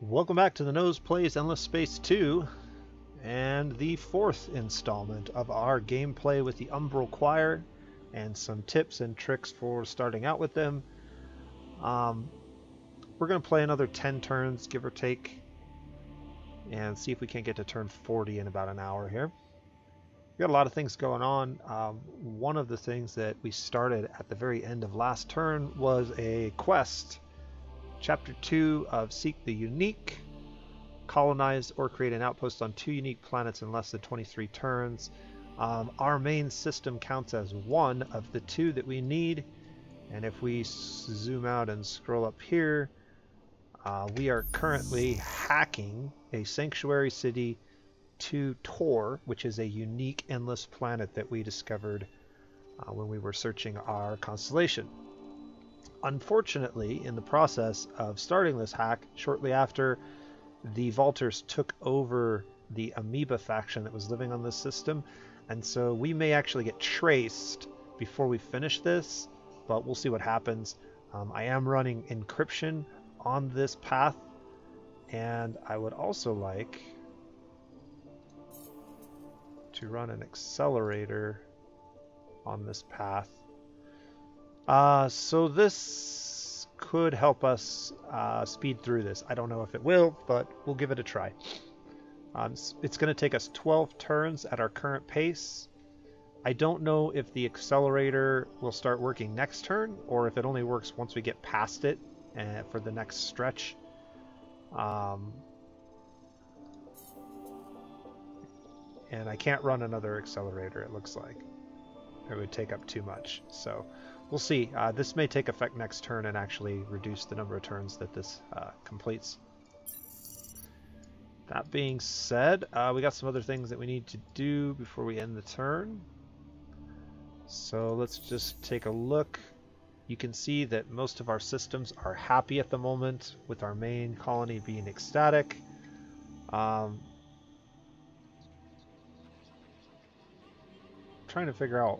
Welcome back to the Nose Plays Endless Space 2 and the fourth installment of our gameplay with the Umbral Choir and some tips and tricks for starting out with them. We're going to play another 10 turns, give or take, and see if we can't get to turn 40 in about an hour here. We got a lot of things going on. One of the things that we started at the very end of last turn was a quest. Chapter 2 of Seek the Unique. Colonize or create an outpost on 2 unique planets in less than 23 turns. Our main system counts as one of the 2 that we need. And if we zoom out and scroll up here, we are currently hacking a sanctuary city to Tor, which is a unique endless planet that we discovered when we were searching our constellation. Unfortunately, in the process of starting this hack, shortly after, the Vaulters took over the amoeba faction that was living on this system, and so we may actually get traced before we finish this, but we'll see what happens. I am running encryption on this path, and I would also like to run an accelerator on this path. So this could help us speed through this. I don't know if it will, but we'll give it a try. It's going to take us 12 turns at our current pace. I don't know if the accelerator will start working next turn, or if it only works once we get past it for the next stretch. And I can't run another accelerator, it looks like. It would take up too much. So we'll see. This may take effect next turn and actually reduce the number of turns that this completes. That being said, we got some other things that we need to do before we end the turn. So let's just take a look. You can see that most of our systems are happy at the moment, with our main colony being ecstatic. Trying to figure out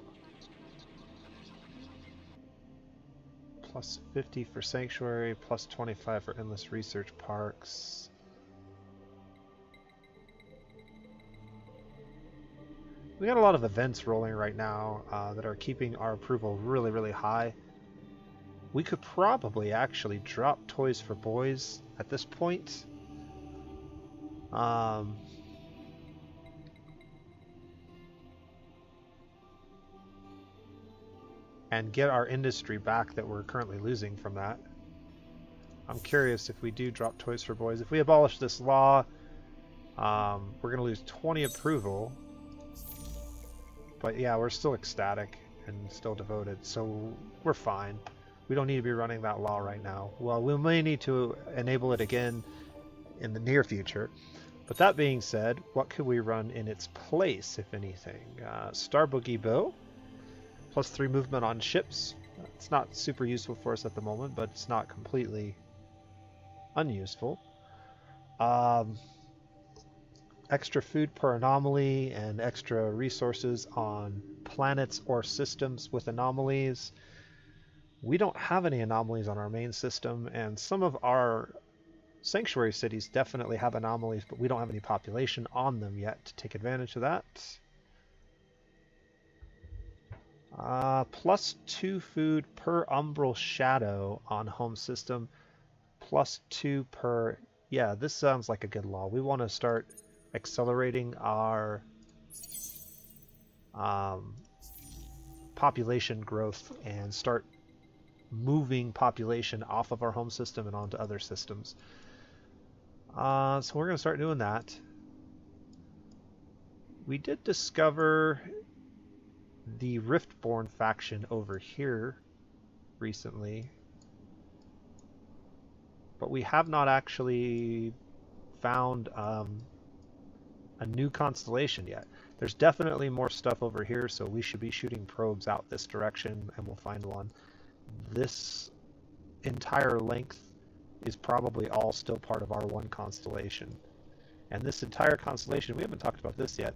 plus 50 for Sanctuary, plus 25 for Endless Research Parks. We got a lot of events rolling right now that are keeping our approval really, really high. We could probably actually drop Toys for Boys at this point. And get our industry back that we're currently losing from that. I'm curious if we do drop Toys for Boys. If we abolish this law, we're going to lose 20 approval. But yeah, we're still ecstatic and still devoted, so we're fine. We don't need to be running that law right now. Well, we may need to enable it again in the near future. But that being said, what could we run in its place, if anything? Star Boogie Bow. Plus 3 movement on ships. It's not super useful for us at the moment, but it's not completely unuseful. Extra food per anomaly and extra resources on planets or systems with anomalies. We don't have any anomalies on our main system, and some of our sanctuary cities definitely have anomalies, but we don't have any population on them yet to take advantage of that. Plus 2 food per umbral shadow on home system. Plus 2 per... Yeah, this sounds like a good law. We want to start accelerating our population growth and start moving population off of our home system and onto other systems. So we're going to start doing that. We did discover the Riftborn faction over here recently, but we have not actually found a new constellation yet. There's definitely more stuff over here, so we should be shooting probes out this direction and we'll find one. This entire length is probably all still part of R1 constellation, and this entire constellation, we haven't talked about this yet.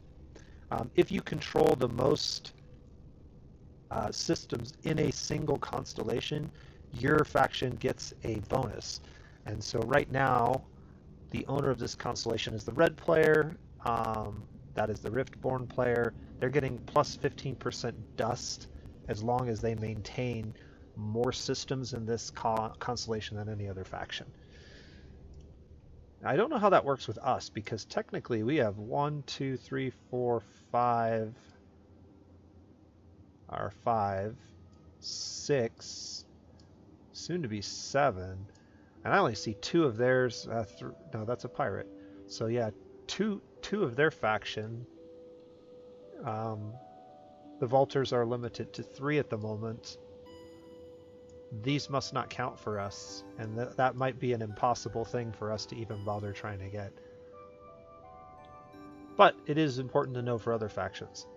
If you control the most systems in a single constellation, your faction gets a bonus. And so right now The owner of this constellation is the red player. That is the Riftborn player. They're getting plus 15% dust as long as they maintain more systems in this constellation than any other faction. I don't know how that works with us, because technically we have 1, 2, 3, 4, 5, or 5, 6, soon to be 7, and I only see 2 of theirs. No, that's a pirate. So yeah, two of their faction. The Vaulters are limited to 3 at the moment. These must not count for us, and that might be an impossible thing for us to even bother trying to get. But it is important to know for other factions,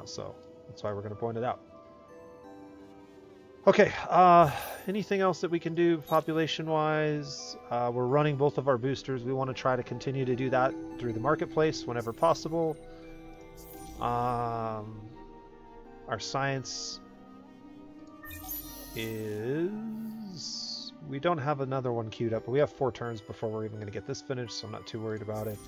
so that's why we're going to point it out. Okay, anything else that we can do population-wise? We're running both of our boosters. We want to try to continue to do that through the marketplace whenever possible. Our science is... we don't have another one queued up, but we have 4 turns before we're even going to get this finished, so I'm not too worried about it.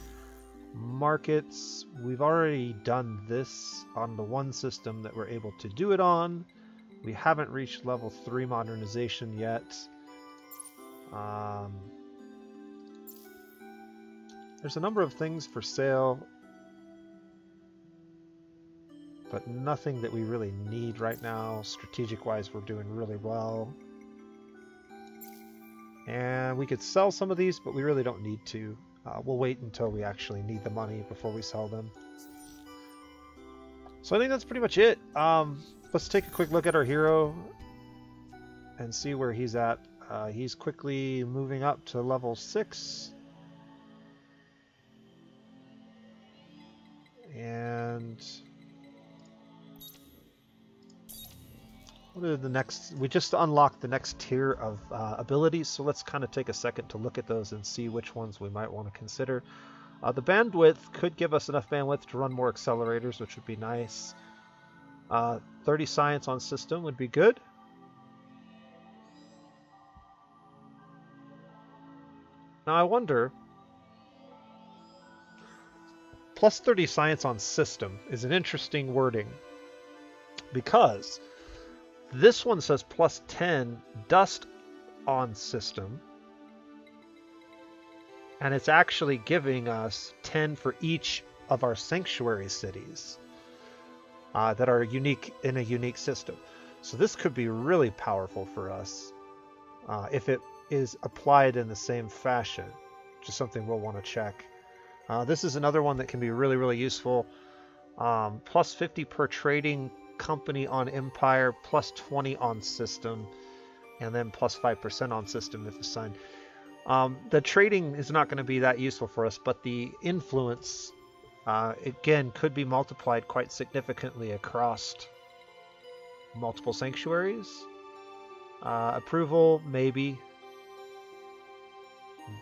Markets, we've already done this on the one system that we're able to do it on. We haven't reached level 3 modernization yet. There's a number of things for sale, but nothing that we really need right now. Strategic-wise, we're doing really well. And we could sell some of these, but we really don't need to. We'll wait until we actually need the money before we sell them. So I think that's pretty much it. Let's take a quick look at our hero and see where he's at. He's quickly moving up to level 6. And what are the next? We just unlocked the next tier of abilities, so let's kind of take a second to look at those and see which ones we might want to consider. The bandwidth could give us enough bandwidth to run more accelerators, which would be nice. 30 science on system would be good. Now I wonder, plus 30 science on system is an interesting wording, because this one says plus 10 dust on system, and it's actually giving us 10 for each of our sanctuary cities that are unique in a unique system. So this could be really powerful for us if it is applied in the same fashion, which is something we'll want to check. This is another one that can be really, really useful. Plus 50 per trading company on Empire, plus 20 on system, and then plus 5% on system if assigned. The trading is not going to be that useful for us, but the influence, again, could be multiplied quite significantly across multiple sanctuaries. Approval, maybe.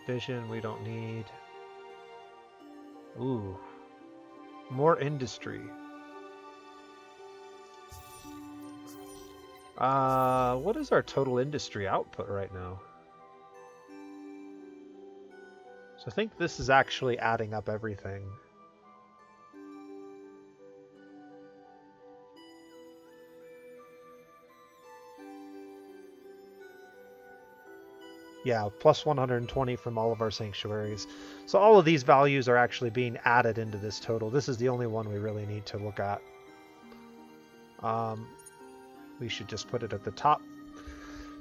Vision, we don't need. Ooh. More industry. What is our total industry output right now? So I think this is actually adding up everything. Yeah, plus 120 from all of our sanctuaries. So all of these values are actually being added into this total. This is the only one we really need to look at. We should just put it at the top.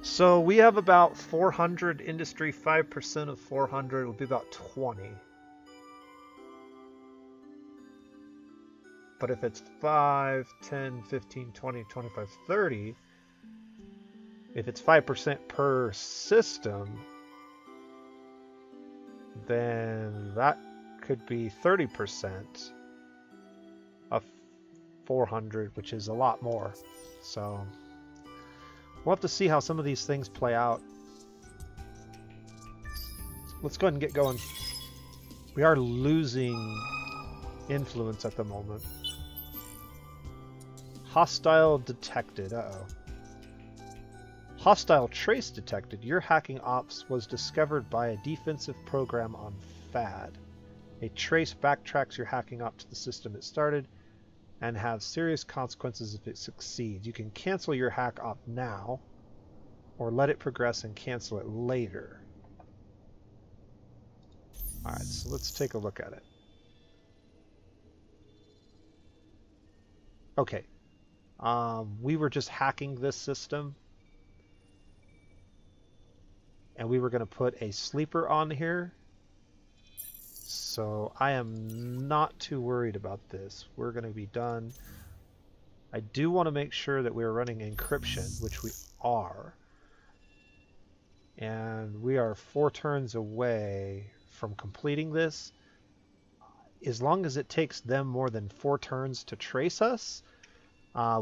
So we have about 400 industry. 5% of 400 will be about 20. But if it's 5, 10, 15, 20, 25, 30... if it's 5% per system, then that could be 30% of 400, which is a lot more. So we'll have to see how some of these things play out. Let's go ahead and get going. We are losing influence at the moment. Hostile detected. Uh-oh. Hostile trace detected. Your hacking ops was discovered by a defensive program on FAD. A trace backtracks your hacking op to the system it started and have serious consequences if it succeeds. You can cancel your hack op now or let it progress and cancel it later. Alright, so let's take a look at it. Okay. We were just hacking this system. And we were going to put a sleeper on here. So I am not too worried about this. We're going to be done. I do want to make sure that we're running encryption, which we are. And we are 4 turns away from completing this. As long as it takes them more than 4 turns to trace us,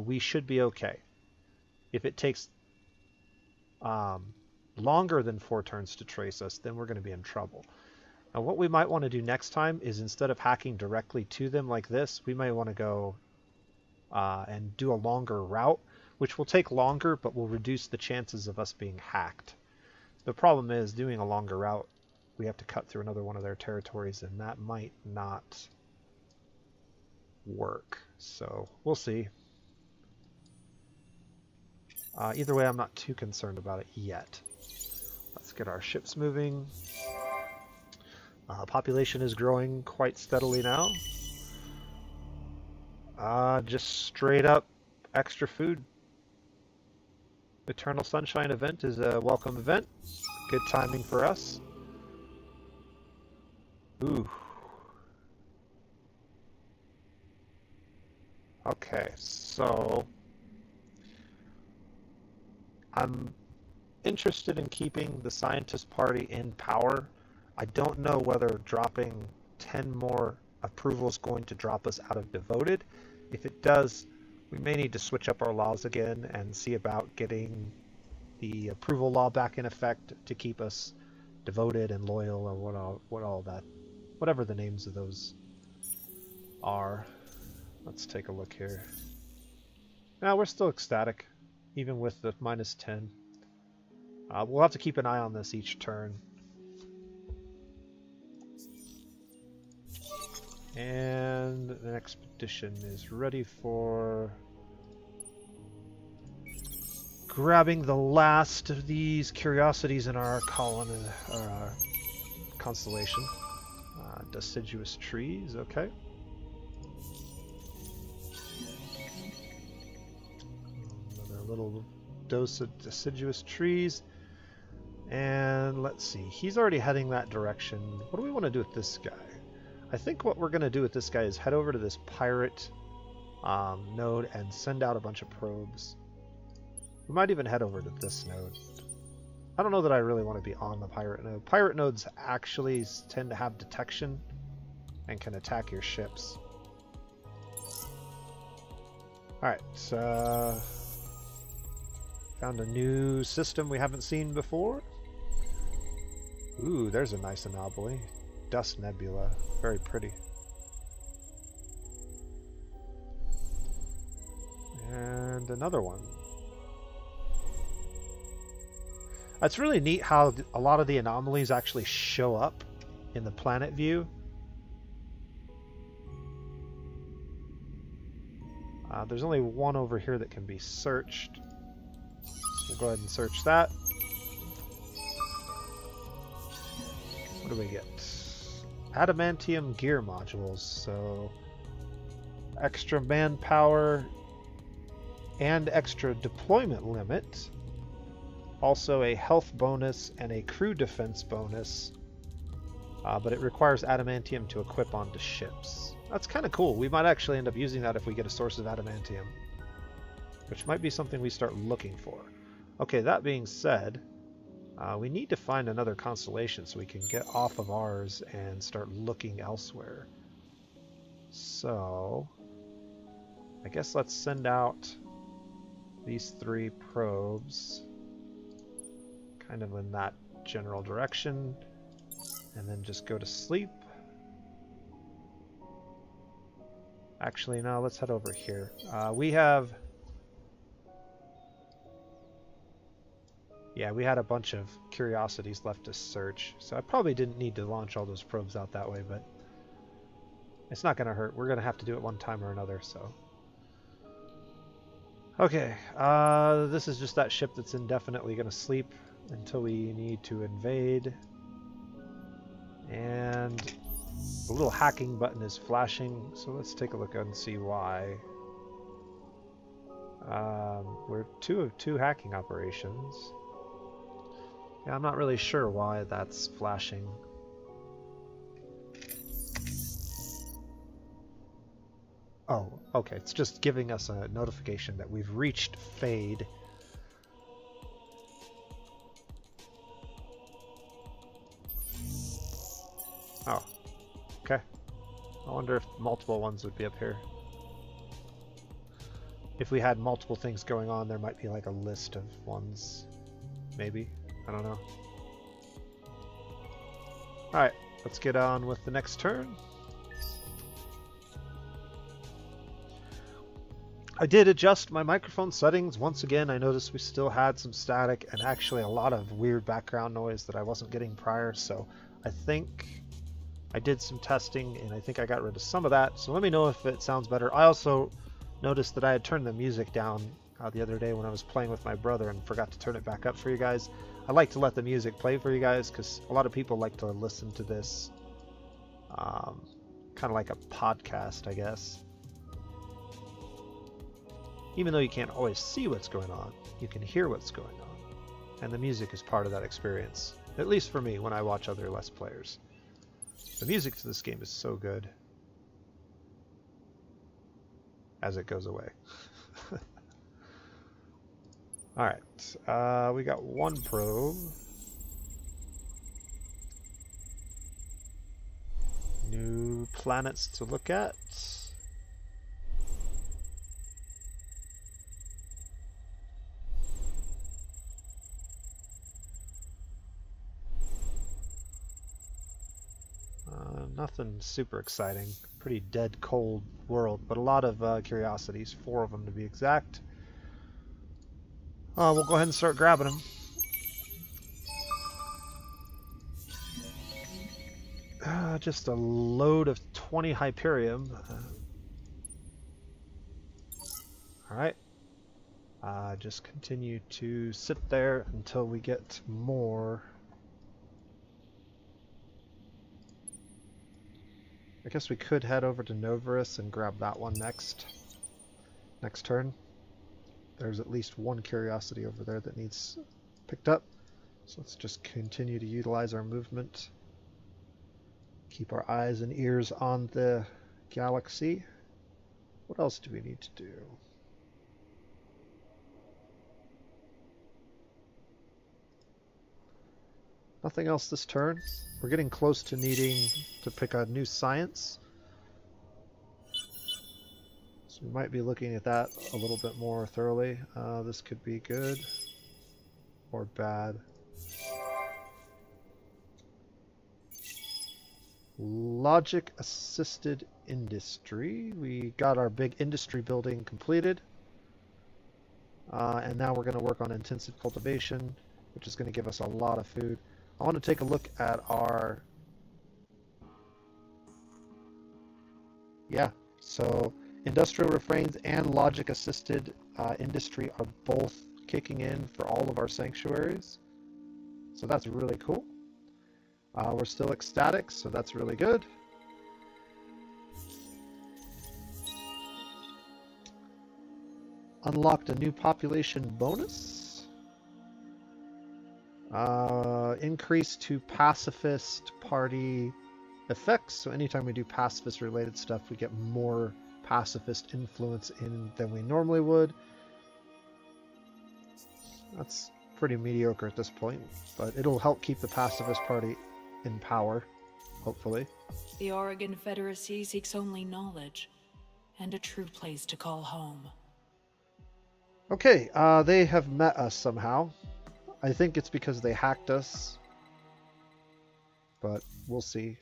we should be okay. If it takes longer than 4 turns to trace us, then we're going to be in trouble. Now what we might want to do next time is, instead of hacking directly to them like this, we might want to go and do a longer route, which will take longer but will reduce the chances of us being hacked. The problem is, doing a longer route, we have to cut through another one of their territories, and that might not work. So we'll see. Either way, I'm not too concerned about it yet. Let's get our ships moving. Population is growing quite steadily now. Just straight up extra food. Eternal Sunshine event is a welcome event. Good timing for us. Ooh. Okay, so I'm interested in keeping the Scientist Party in power. I don't know whether dropping 10 more approval is going to drop us out of devoted. If it does, we may need to switch up our laws again and see about getting the approval law back in effect to keep us devoted and loyal, or whatever the names of those are. Let's take a look here. Now we're still ecstatic, even with the -10. We'll have to keep an eye on this each turn. And the expedition is ready for grabbing the last of these curiosities in our colony, our constellation. Deciduous trees, okay. Another little dose of deciduous trees. And let's see, he's already heading that direction. What do we want to do with this guy? I think what we're going to do with this guy is head over to this pirate node and send out a bunch of probes. We might even head over to this node. I don't know that I really want to be on the pirate node. Pirate nodes actually tend to have detection and can attack your ships. Alright, found a new system we haven't seen before. Ooh, there's a nice anomaly. Dust nebula. Very pretty. And another one. It's really neat how a lot of the anomalies actually show up in the planet view. There's only one over here that can be searched. So we'll go ahead and search that. What do we get? Adamantium gear modules, so extra manpower and extra deployment limit. Also a health bonus and a crew defense bonus, but it requires adamantium to equip onto ships. That's kind of cool. We might actually end up using that if we get a source of adamantium, which might be something we start looking for. Okay, that being said, we need to find another constellation so we can get off of ours and start looking elsewhere. So, I guess let's send out these 3 probes kind of in that general direction, and then just go to sleep. Actually, no, let's head over here. We have Yeah, we had a bunch of curiosities left to search, so I probably didn't need to launch all those probes out that way, but it's not going to hurt. We're going to have to do it one time or another, so. Okay, this is just that ship that's indefinitely going to sleep until we need to invade. And the little hacking button is flashing, so let's take a look and see why. We're 2 of 2 hacking operations. Yeah, I'm not really sure why that's flashing. Oh, okay, it's just giving us a notification that we've reached Fade. Oh, okay. I wonder if multiple ones would be up here. If we had multiple things going on, there might be like a list of ones. Maybe. I don't know. Alright, let's get on with the next turn. I did adjust my microphone settings. Once again, I noticed we still had some static and actually a lot of weird background noise that I wasn't getting prior, so I think I did some testing and I think I got rid of some of that, so let me know if it sounds better. I also noticed that I had turned the music down the other day when I was playing with my brother and forgot to turn it back up for you guys. I like to let the music play for you guys because a lot of people like to listen to this kind of like a podcast, I guess. Even though you can't always see what's going on, you can hear what's going on. And the music is part of that experience, at least for me when I watch other Let's Players. The music to this game is so good. As it goes away. Alright, we got 1 probe. New planets to look at. Nothing super exciting. Pretty dead cold world, but a lot of curiosities, 4 of them to be exact. We'll go ahead and start grabbing them. Just a load of 20 Hyperium. Alright. Just continue to sit there until we get more. I guess we could head over to Novarus and grab that one next turn. There's at least 1 curiosity over there that needs picked up. So let's just continue to utilize our movement. Keep our eyes and ears on the galaxy. What else do we need to do? Nothing else this turn. We're getting close to needing to pick a new science. So we might be looking at that a little bit more thoroughly. This could be good or bad. Logic assisted industry. We got our big industry building completed. And now we're going to work on intensive cultivation, which is going to give us a lot of food. I want to take a look at our... Yeah, so industrial refrains and logic assisted industry are both kicking in for all of our sanctuaries. So that's really cool. We're still ecstatic, so that's really good. Unlocked a new population bonus. Increase to pacifist party effects. So anytime we do pacifist related stuff, we get more pacifist influence in than we normally would. That's pretty mediocre at this point, but it'll help keep the pacifist party in power, hopefully. The Oregon Confederacy seeks only knowledge and a true place to call home. Okay, they have met us somehow. I think it's because they hacked us, but we'll see.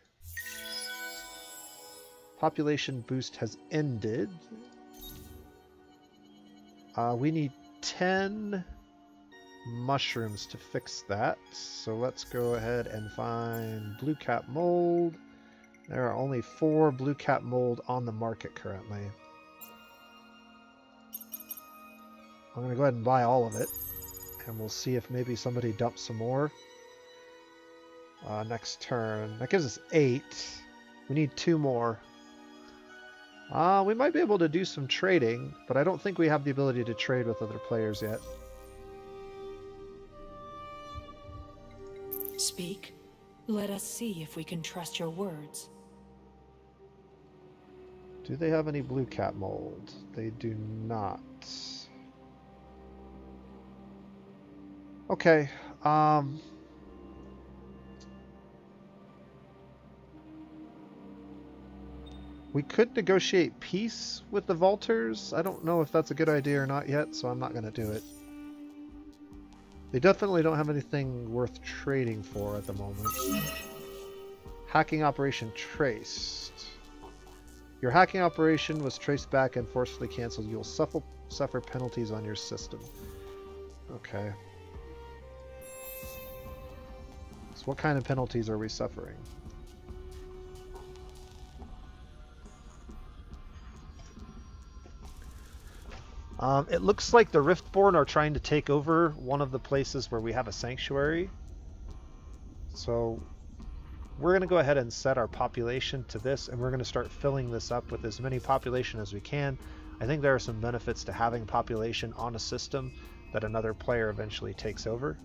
Population boost has ended. We need 10 mushrooms to fix that. So let's go ahead and find blue cap mold. There are only 4 blue cap mold on the market currently. I'm going to go ahead and buy all of it, and we'll see if maybe somebody dumps some more next turn. That gives us 8. We need 2 more. We might be able to do some trading, but I don't think we have the ability to trade with other players yet. Speak. Let us see if we can trust your words. Do they have any blue cap mold? They do not. Okay. We could negotiate peace with the Vaulters. I don't know if that's a good idea or not yet, so I'm not going to do it. They definitely don't have anything worth trading for at the moment. Hacking operation traced. Your hacking operation was traced back and forcefully canceled. You will suffer penalties on your system. Okay. So what kind of penalties are we suffering? It looks like the Riftborn are trying to take over one of the places where we have a sanctuary. So we're going to go ahead and set our population to this, and we're going to start filling this up with as many population as we can. I think there are some benefits to having population on a system that another player eventually takes over.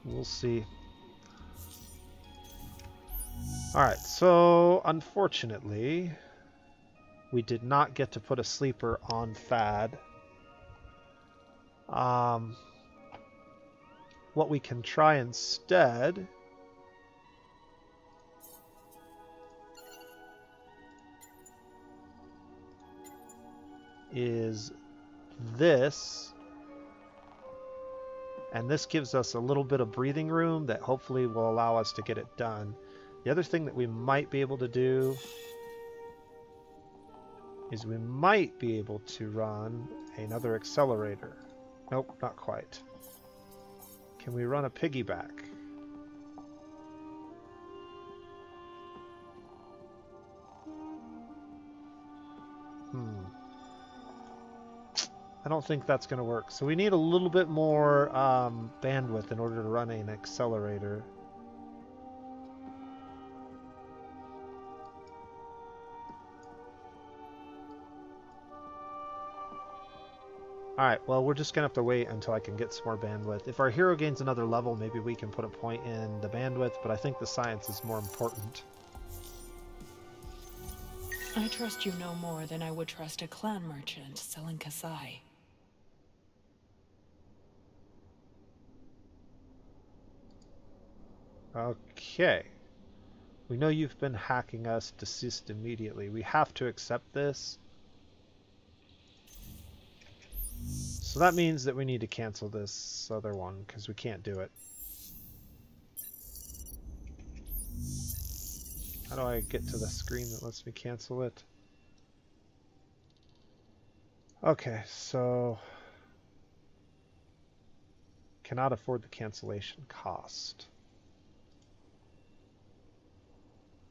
We'll see. Alright, so unfortunately, we did not get to put a sleeper on Fad. What we can try instead is this. And this gives us a little bit of breathing room that hopefully will allow us to get it done. The other thing that we might be able to do is we might be able to run another accelerator. Nope, not quite. Can we run a piggyback? I don't think that's going to work. So we need a little bit more bandwidth in order to run an accelerator. Alright, well, we're just going to have to wait until I can get some more bandwidth. If our hero gains another level, maybe we can put a point in the bandwidth, but I think the science is more important. I trust you no more than I would trust a clan merchant selling Kasai. Okay. We know you've been hacking us. Desist immediately. We have to accept this. So that means that we need to cancel this other one, because we can't do it. How do I get to the screen that lets me cancel it? Okay, so... cannot afford the cancellation cost.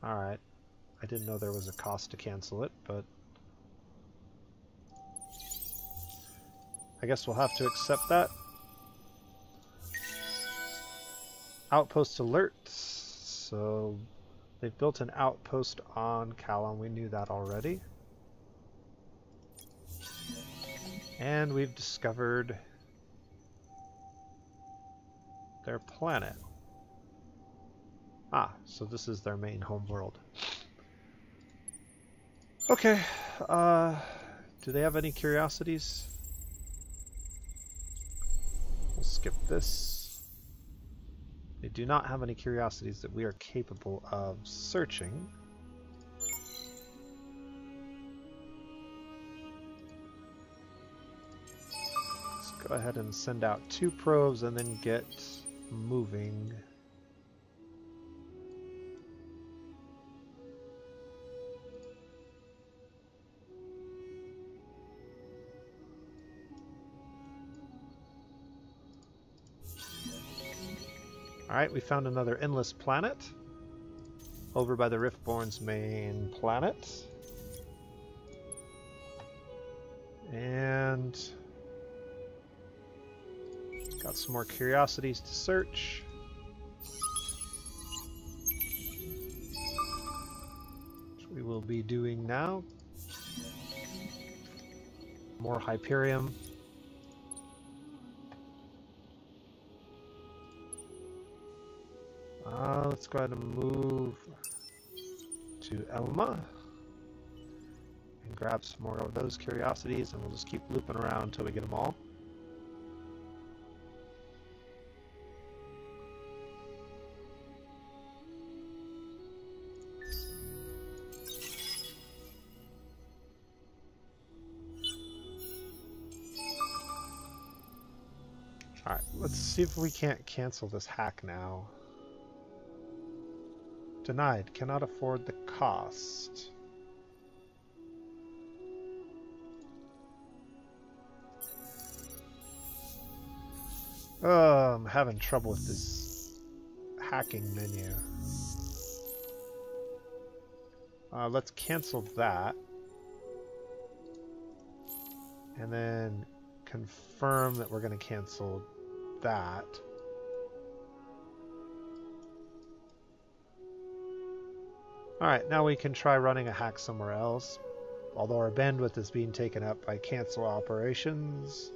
Alright. I didn't know there was a cost to cancel it, but... I guess we'll have to accept that. Outpost alert. So they've built an outpost on Callum. We knew that already. And we've discovered their planet. Ah, so this is their main home world. Okay. Do they have any curiosities? We'll skip this. They do not have any curiosities that we are capable of searching. Let's go Go ahead and send out 2 probes and then get moving. Alright, we found another endless planet over by the Riftborn's main planet. And got some more curiosities to search. Which we will be doing now. More Hyperium. Let's go ahead and move to Elma and grab some more of those curiosities, and we'll just keep looping around until we get them all. Alright, let's see if we can't cancel this hack now. Denied. Cannot afford the cost. Oh, I'm having trouble with this hacking menu. Let's cancel that. And then confirm that we're going to cancel that. Alright, now we can try running a hack somewhere else. Although our bandwidth is being taken up by cancel operations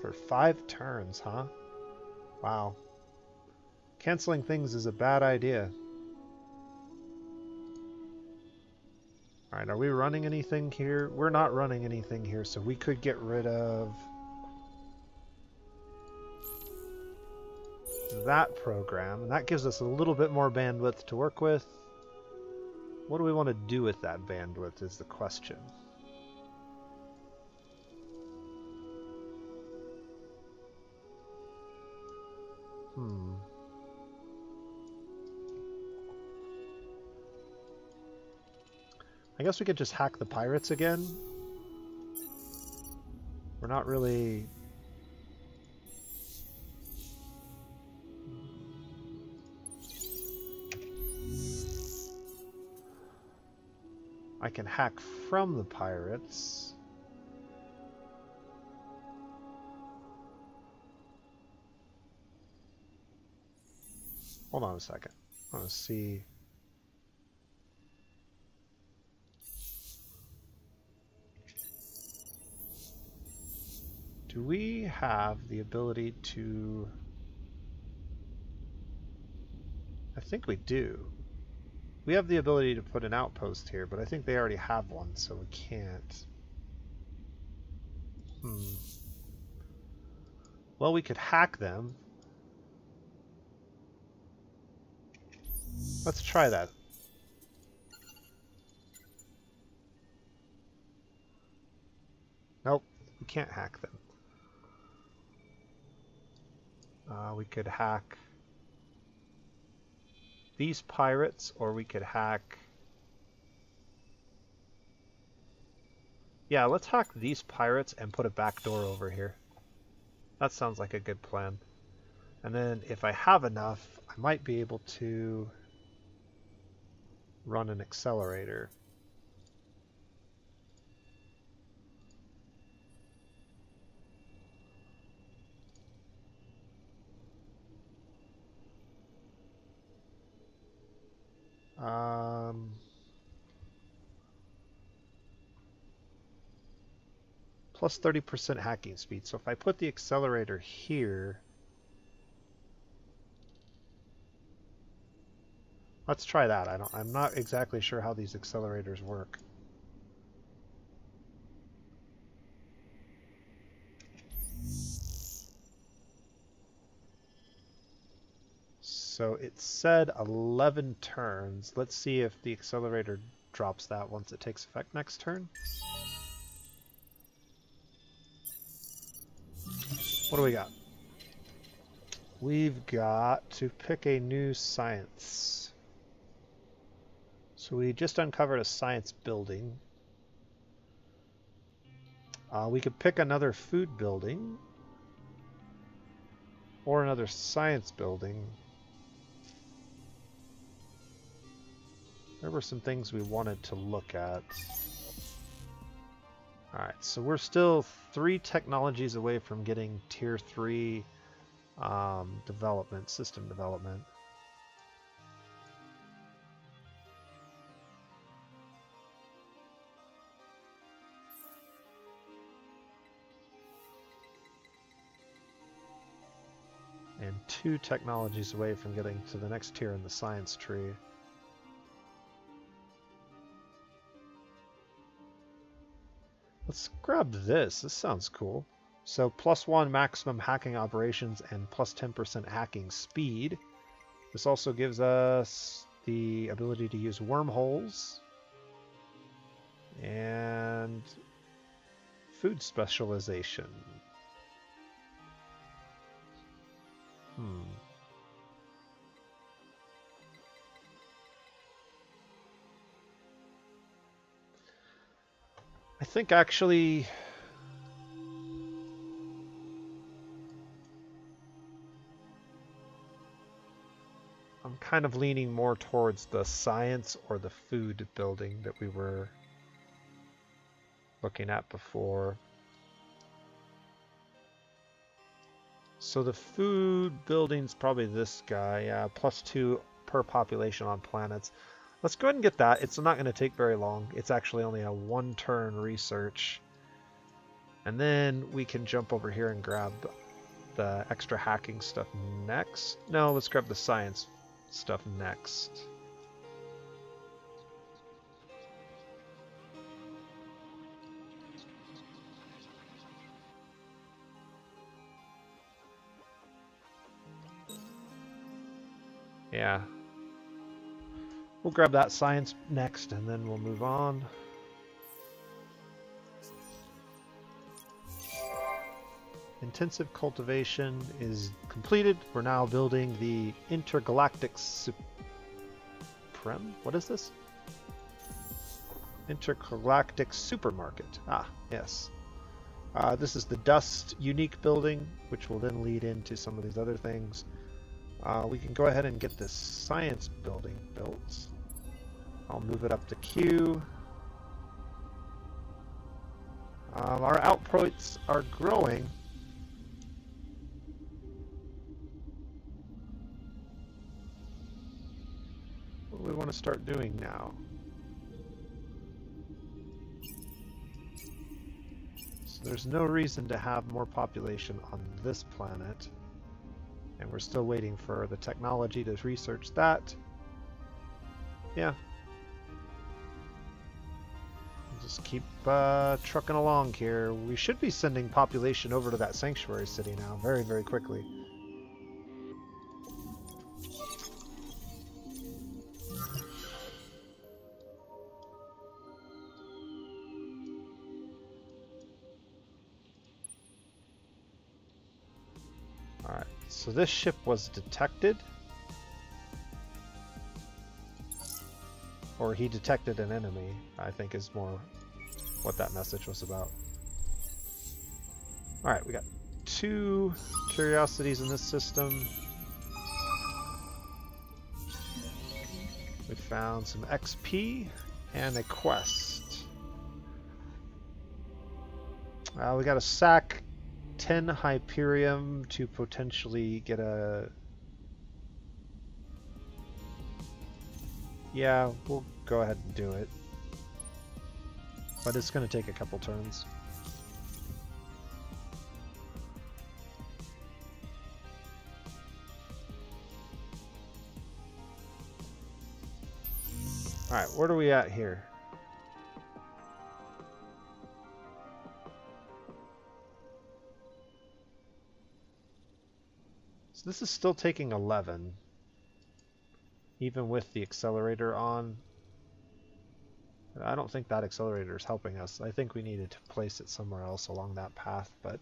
for 5 turns, huh? Wow. Canceling things is a bad idea. Alright, are we running anything here? We're not running anything here, so we could get rid of that program, and that gives us a little bit more bandwidth to work with. What do we want to do with that bandwidth is the question. I guess we could just hack the pirates again. We're not really... I can hack from the pirates. Hold on a second. I want to see. Do we have the ability to... I think we do. We have the ability to put an outpost here, but I think they already have one, so we can't. Well, we could hack them. Let's try that. Nope, we can't hack them. We could hack these pirates, or we could hack... Yeah, let's hack these pirates and put a back door over here. That sounds like a good plan. And then if I have enough, I might be able to run an accelerator. Plus 30% hacking speed. So if I put the accelerator here, let's try that. I'm not exactly sure how these accelerators work. So it said 11 turns. Let's see if the accelerator drops that once it takes effect next turn. What do we got? We've got to pick a new science. So we just uncovered a science building. We could pick another food building or another science building. There were some things we wanted to look at. Alright, so we're still 3 technologies away from getting tier 3 development, system development. And 2 technologies away from getting to the next tier in the science tree. Let's grab this. This sounds cool. So +1 maximum hacking operations and plus 10% hacking speed. This also gives us the ability to use wormholes and food specialization. I think actually I'm kind of leaning more towards the science or the food building that we were looking at before. So the food building's probably this guy, yeah, +2 per population on planets. Let's go ahead and get that. It's not going to take very long. It's actually only a 1-turn research. And then we can jump over here and grab the extra hacking stuff next. No, let's grab the science stuff next. Yeah. We'll grab that science next and then we'll move on. Intensive cultivation is completed. We're now building the intergalactic supreme. What is this? Intergalactic supermarket. Ah, yes. This is the dust unique building, which will then lead into some of these other things. We can go ahead and get this science building built. I'll move it up to Q. Our outputs are growing. What do we want to start doing now? So there's no reason to have more population on this planet. And we're still waiting for the technology to research that. Yeah. We'll just keep trucking along here. We should be sending population over to that sanctuary city now very, very quickly. Alright, so this ship was detected. Or he detected an enemy, I think is more what that message was about. Alright, we got 2 curiosities in this system. We found some XP and a quest. We got a sack 10 Hyperium to potentially get a... Yeah, we'll go ahead and do it. But it's going to take a couple turns. Alright, what are we at here? So this is still taking 11. Even with the accelerator on. I don't think that accelerator is helping us. I think we needed to place it somewhere else along that path, but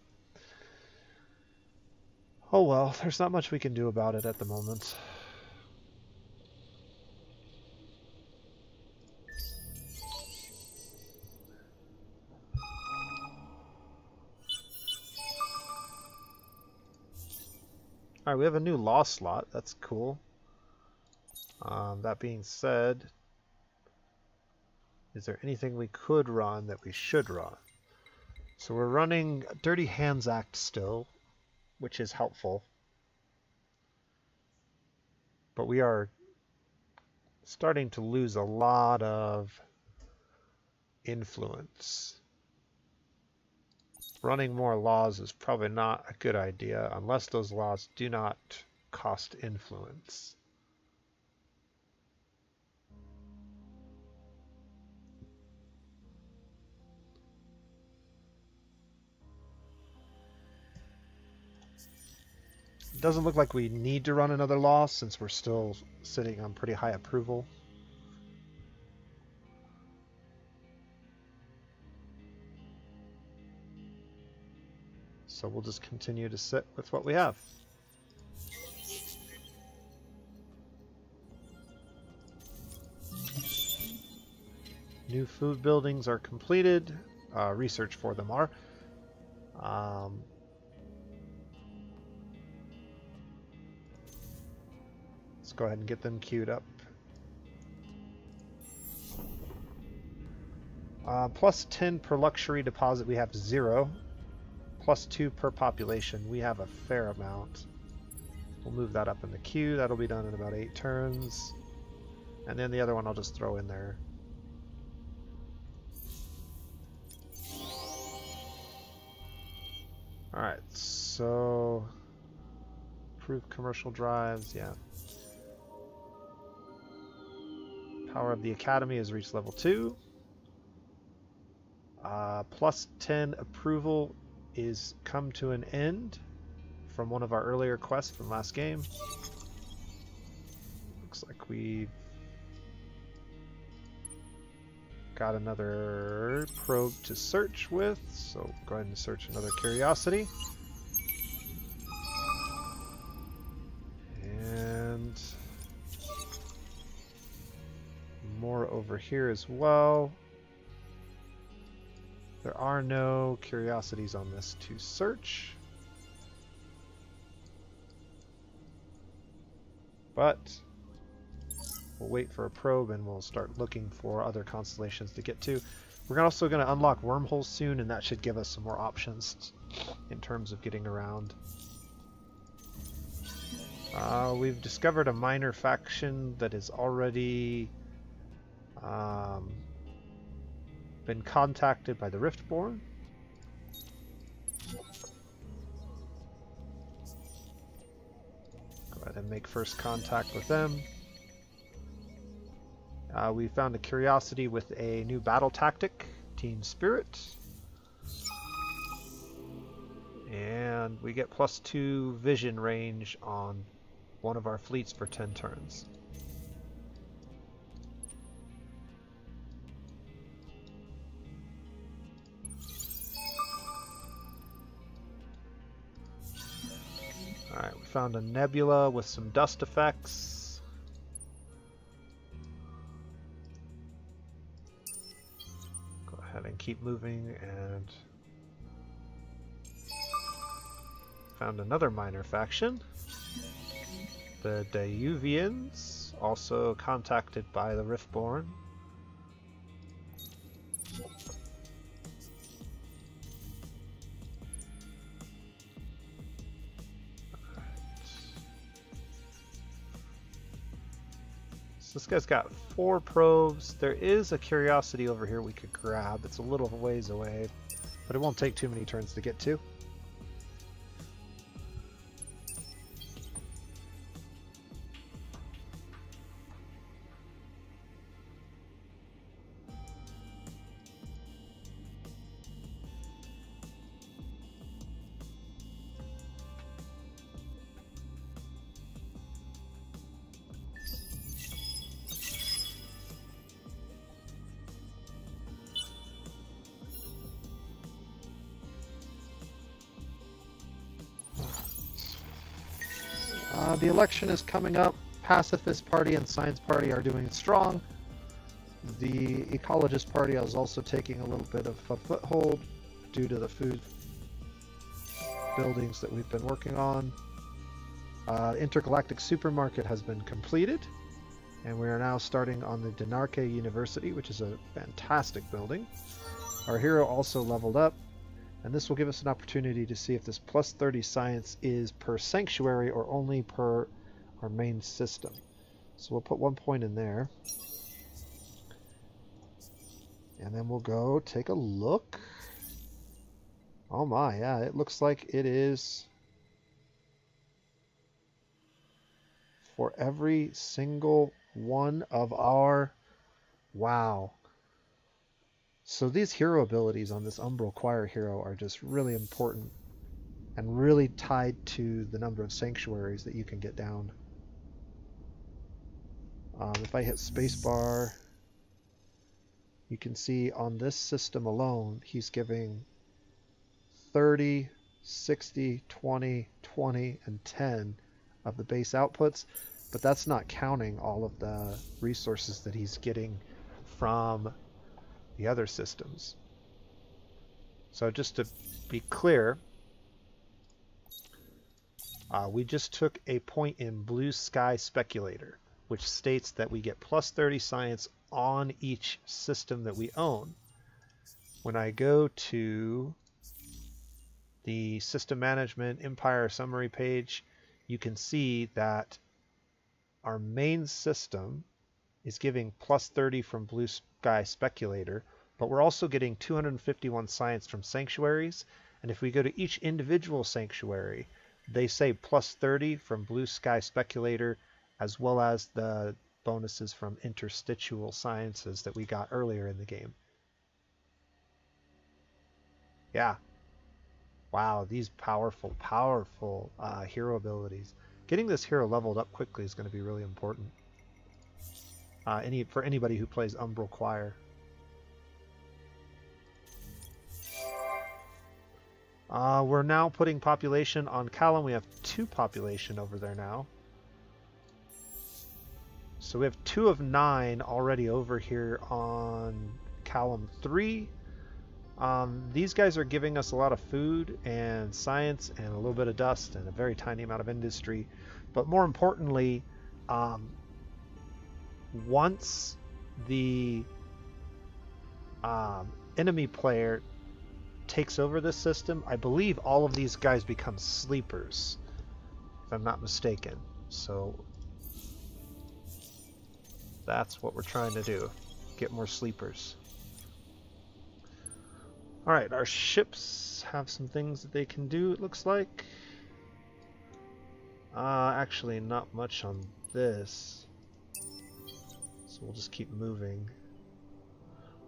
Oh well, there's not much we can do about it at the moment. Alright, we have a new law slot. That's cool. That being said, is there anything we could run that we should run? So we're running Dirty Hands Act still, which is helpful. But we are starting to lose a lot of influence. Running more laws is probably not a good idea unless those laws do not cost influence. It doesn't look like we need to run another law since we're still sitting on pretty high approval. So we'll just continue to sit with what we have. New food buildings are completed. Research for them are. Let's go ahead and get them queued up. Plus 10 per luxury deposit, we have 0. Plus 2 per population, we have a fair amount. We'll move that up in the queue. That'll be done in about 8 turns. And then the other one I'll just throw in there. Alright, so approved commercial drives, yeah. Power of the Academy has reached level 2. Plus 10 approval is come to an end from one of our earlier quests from last game. Looks like we've got another probe to search with, so go ahead and search another curiosity. And more over here as well. There are no curiosities on this to search. But we'll wait for a probe and we'll start looking for other constellations to get to. We're also going to unlock wormholes soon, and that should give us some more options in terms of getting around. We've discovered a minor faction that is already been contacted by the Riftborn. Go ahead and make first contact with them. We found a curiosity with a new battle tactic, Team Spirit. And we get plus 2 vision range on one of our fleets for 10 turns. Alright, we found a nebula with some dust effects. Go ahead and keep moving, and found another minor faction. The Deuvians, also contacted by the Riftborn. This guy's got 4 probes. There is a curiosity over here we could grab. It's a little ways away, but it won't take too many turns to get to. the election is coming up. Pacifist Party and Science Party are doing strong. The Ecologist Party is also taking a little bit of a foothold due to the food buildings that we've been working on. Intergalactic Supermarket has been completed, and we are now starting on the Dinarke University, which is a fantastic building. Our hero also leveled up, and this will give us an opportunity to see if this plus 30 science is per sanctuary or only per our main system. So we'll put 1 point in there. And then we'll go take a look. Oh my, yeah, it looks like it is for every single one of our... Wow. So these hero abilities on this Umbral Choir hero are just really important and really tied to the number of sanctuaries that you can get down. If I hit spacebar, you can see on this system alone, he's giving 30, 60, 20, 20, and 10 of the base outputs, but that's not counting all of the resources that he's getting from the other systems. So just to be clear, we just took a point in Blue Sky Speculator, which states that we get plus 30 science on each system that we own. When I go to the System Management Empire Summary page, you can see that our main system is giving plus 30 from Blue Sky Speculator, but we're also getting 251 science from sanctuaries, and if we go to each individual sanctuary, they say plus 30 from Blue Sky Speculator, as well as the bonuses from interstitial sciences that we got earlier in the game. Yeah. Wow, these powerful, powerful hero abilities. Getting this hero leveled up quickly is going to be really important. For anybody who plays Umbral Choir. We're now putting population on Callum. We have 2 population over there now. So we have 2 of 9 already over here on Callum 3. These guys are giving us a lot of food and science and a little bit of dust and a very tiny amount of industry. But more importantly, once the enemy player takes over this system, I believe all of these guys become sleepers, if I'm not mistaken. So that's what we're trying to do, get more sleepers. Alright, our ships have some things that they can do, it looks like. Actually, not much on this. So we'll just keep moving.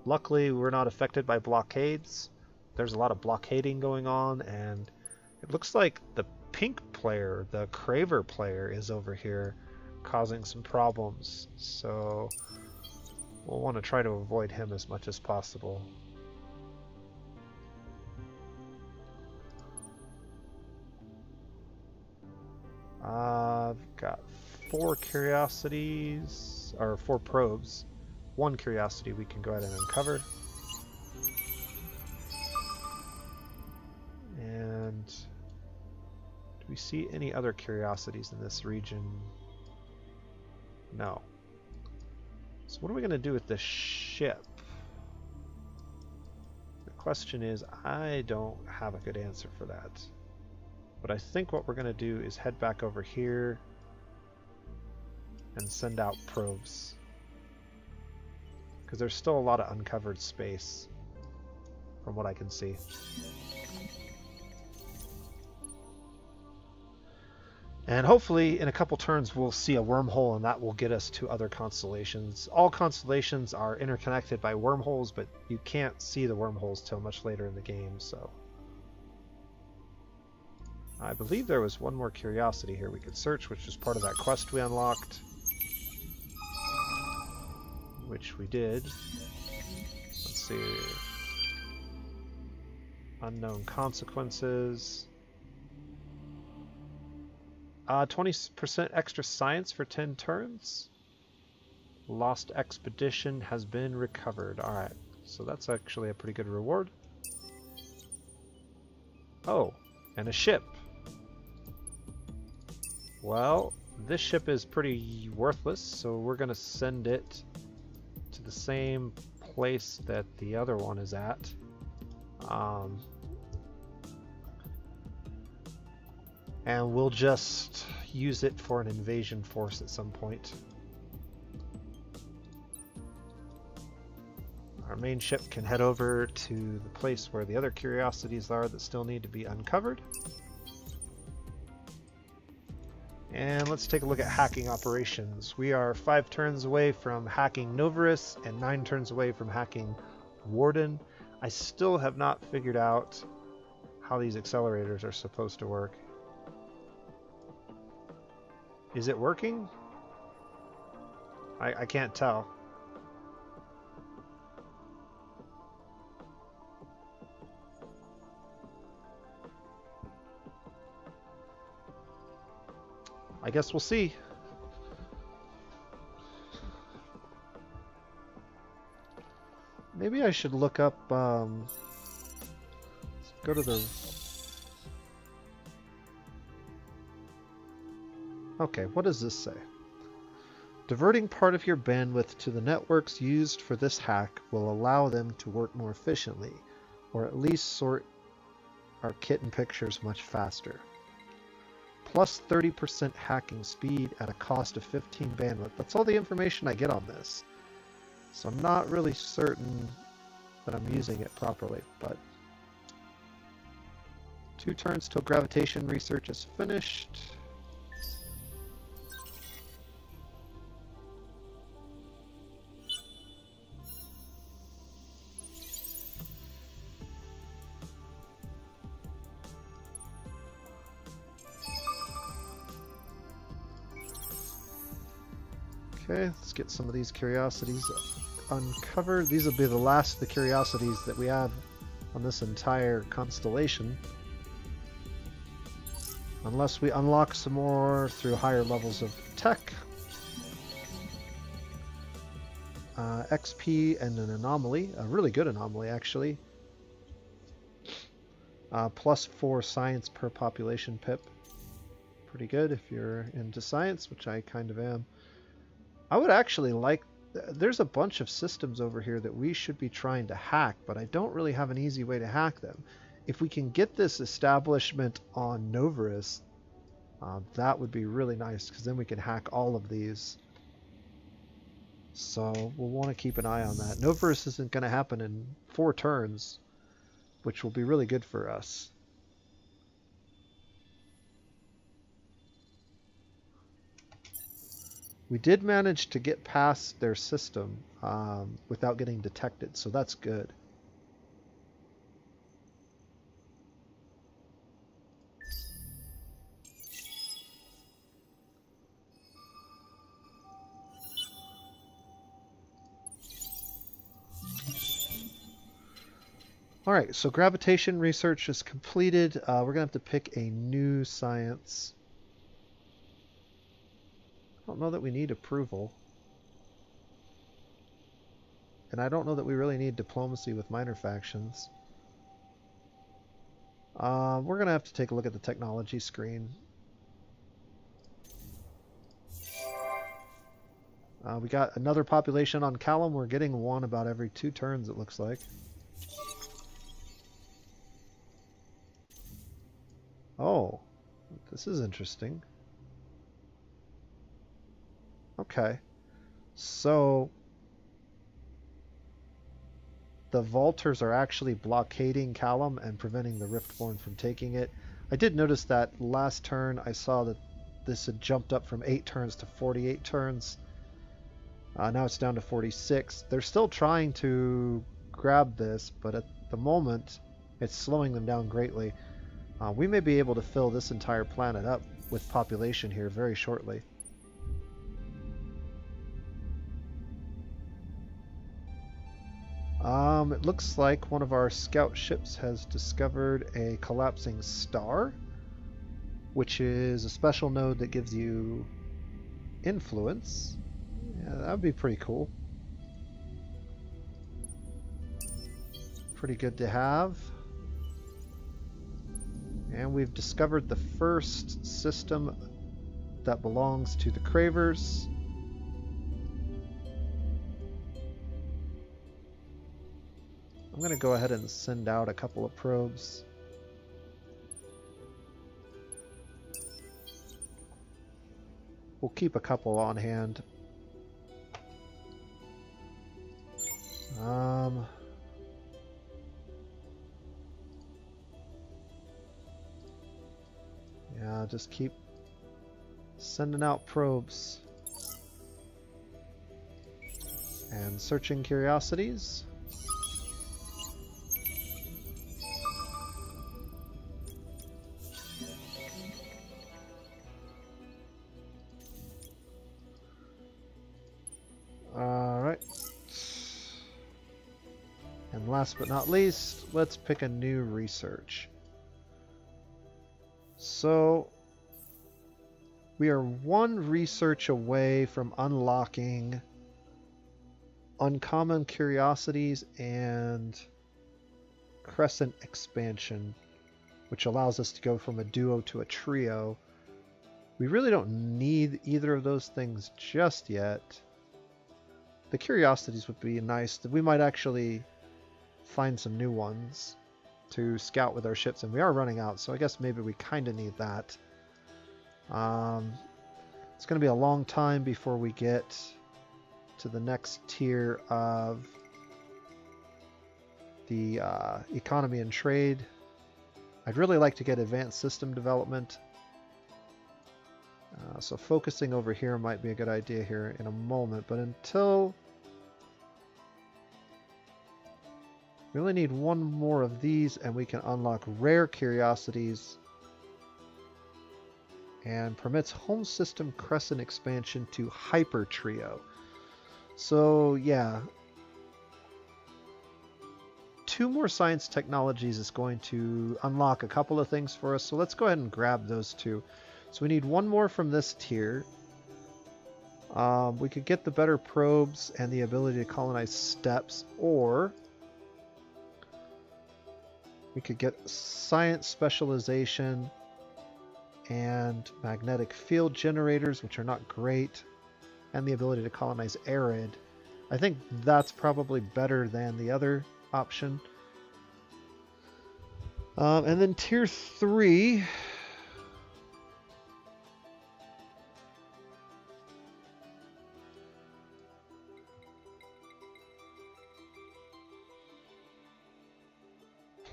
Luckily, we're not affected by blockades. There's a lot of blockading going on, and it looks like the pink player, the Craver player, is over here causing some problems. So we'll want to try to avoid him as much as possible. I've got 4 curiosities, or 4 probes. 1 curiosity we can go ahead and uncover. And do we see any other curiosities in this region? No. So what are we going to do with this ship? The question is, I don't have a good answer for that. But I think what we're going to do is head back over here and send out probes. Because there's still a lot of uncovered space from what I can see. And hopefully in a couple turns we'll see a wormhole, and that will get us to other constellations. All constellations are interconnected by wormholes, but you can't see the wormholes till much later in the game, so... I believe there was one more curiosity here we could search, which was part of that quest we unlocked. Which we did. Let's see. Unknown consequences. 20% extra science for 10 turns. Lost expedition has been recovered. Alright, so that's actually a pretty good reward. Oh, and a ship. Well, this ship is pretty worthless, so we're going to send it to the same place that the other one is at. And we'll just use it for an invasion force at some point. Our main ship can head over to the place where the other curiosities are that still need to be uncovered. And let's take a look at hacking operations. We are 5 turns away from hacking Novarus and 9 turns away from hacking Warden. I still have not figured out how these accelerators are supposed to work. Is it working? I can't tell. I guess we'll see. Maybe I should look up, let's go to the... Okay, what does this say? Diverting part of your bandwidth to the networks used for this hack will allow them to work more efficiently, or at least sort our kit and pictures much faster. Plus 30% hacking speed at a cost of 15 bandwidth. That's all the information I get on this. So I'm not really certain that I'm using it properly, but 2 turns till gravitation research is finished. Okay, let's get some of these curiosities uncovered. These will be the last of the curiosities that we have on this entire constellation. Unless we unlock some more through higher levels of tech. XP and an anomaly, a really good anomaly actually. Plus 4 science per population pip. Pretty good if you're into science, which I kind of am. I would actually like... There's a bunch of systems over here that we should be trying to hack, but I don't really have an easy way to hack them. If we can get this establishment on Novarus, that would be really nice, because then we can hack all of these. So we'll want to keep an eye on that. Novarus isn't going to happen in 4 turns, which will be really good for us. We did manage to get past their system without getting detected, so that's good. Alright, so gravitation research is completed. We're going to have to pick a new science. I don't know that we need approval. And I don't know that we really need diplomacy with minor factions. We're going to have to take a look at the technology screen. We got another population on Callum. We're getting one about every 2 turns, it looks like. Oh, this is interesting. Okay, so the Vaulters are actually blockading Callum and preventing the Riftborn from taking it. I did notice that last turn I saw that this had jumped up from 8 turns to 48 turns. Now it's down to 46. They're still trying to grab this, but at the moment it's slowing them down greatly. We may be able to fill this entire planet up with population here very shortly. It looks like one of our scout ships has discovered a collapsing star, which is a special node that gives you influence. Yeah, that would be pretty cool. Pretty good to have. And we've discovered the first system that belongs to the Cravers. I'm going to go ahead and send out a couple of probes. We'll keep a couple on hand. Yeah, just keep sending out probes and searching curiosities. Alright. And last but not least, let's pick a new research. So, we are one research away from unlocking Uncommon Curiosities and Crescent Expansion, which allows us to go from a duo to a trio. We really don't need either of those things just yet. The Curiosities would be nice. We might actually find some new ones to scout with our ships, and we are running out, so I guess maybe we kind of need that. It's going to be a long time before we get to the next tier of the economy and trade. I'd really like to get advanced system development. So focusing over here might be a good idea here in a moment, but until... we only need one more of these and we can unlock rare curiosities and permits home system Crescent expansion to Hyper Trio. So yeah, 2 more science technologies is going to unlock a couple of things for us, so let's go ahead and grab those 2. So we need one more from this tier. We could get the better probes and the ability to colonize steppes, or we could get science specialization and magnetic field generators, which are not great, and the ability to colonize arid. I think that's probably better than the other option. And then tier 3...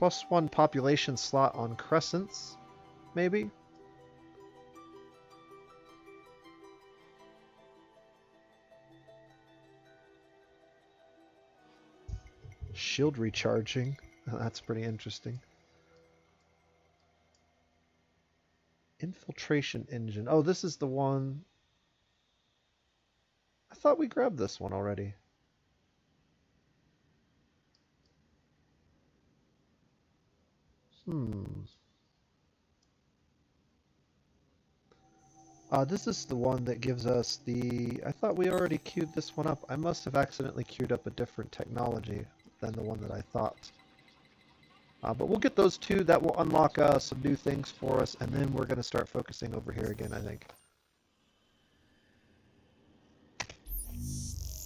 +1 population slot on crescents, maybe? Shield recharging. That's pretty interesting. Infiltration engine. Oh, this is the one... I thought we grabbed this one already. This is the one that gives us the... I thought we already queued this one up. I must have accidentally queued up a different technology than the one that I thought. But we'll get those 2. That will unlock some new things for us, and then we're going to start focusing over here again, I think.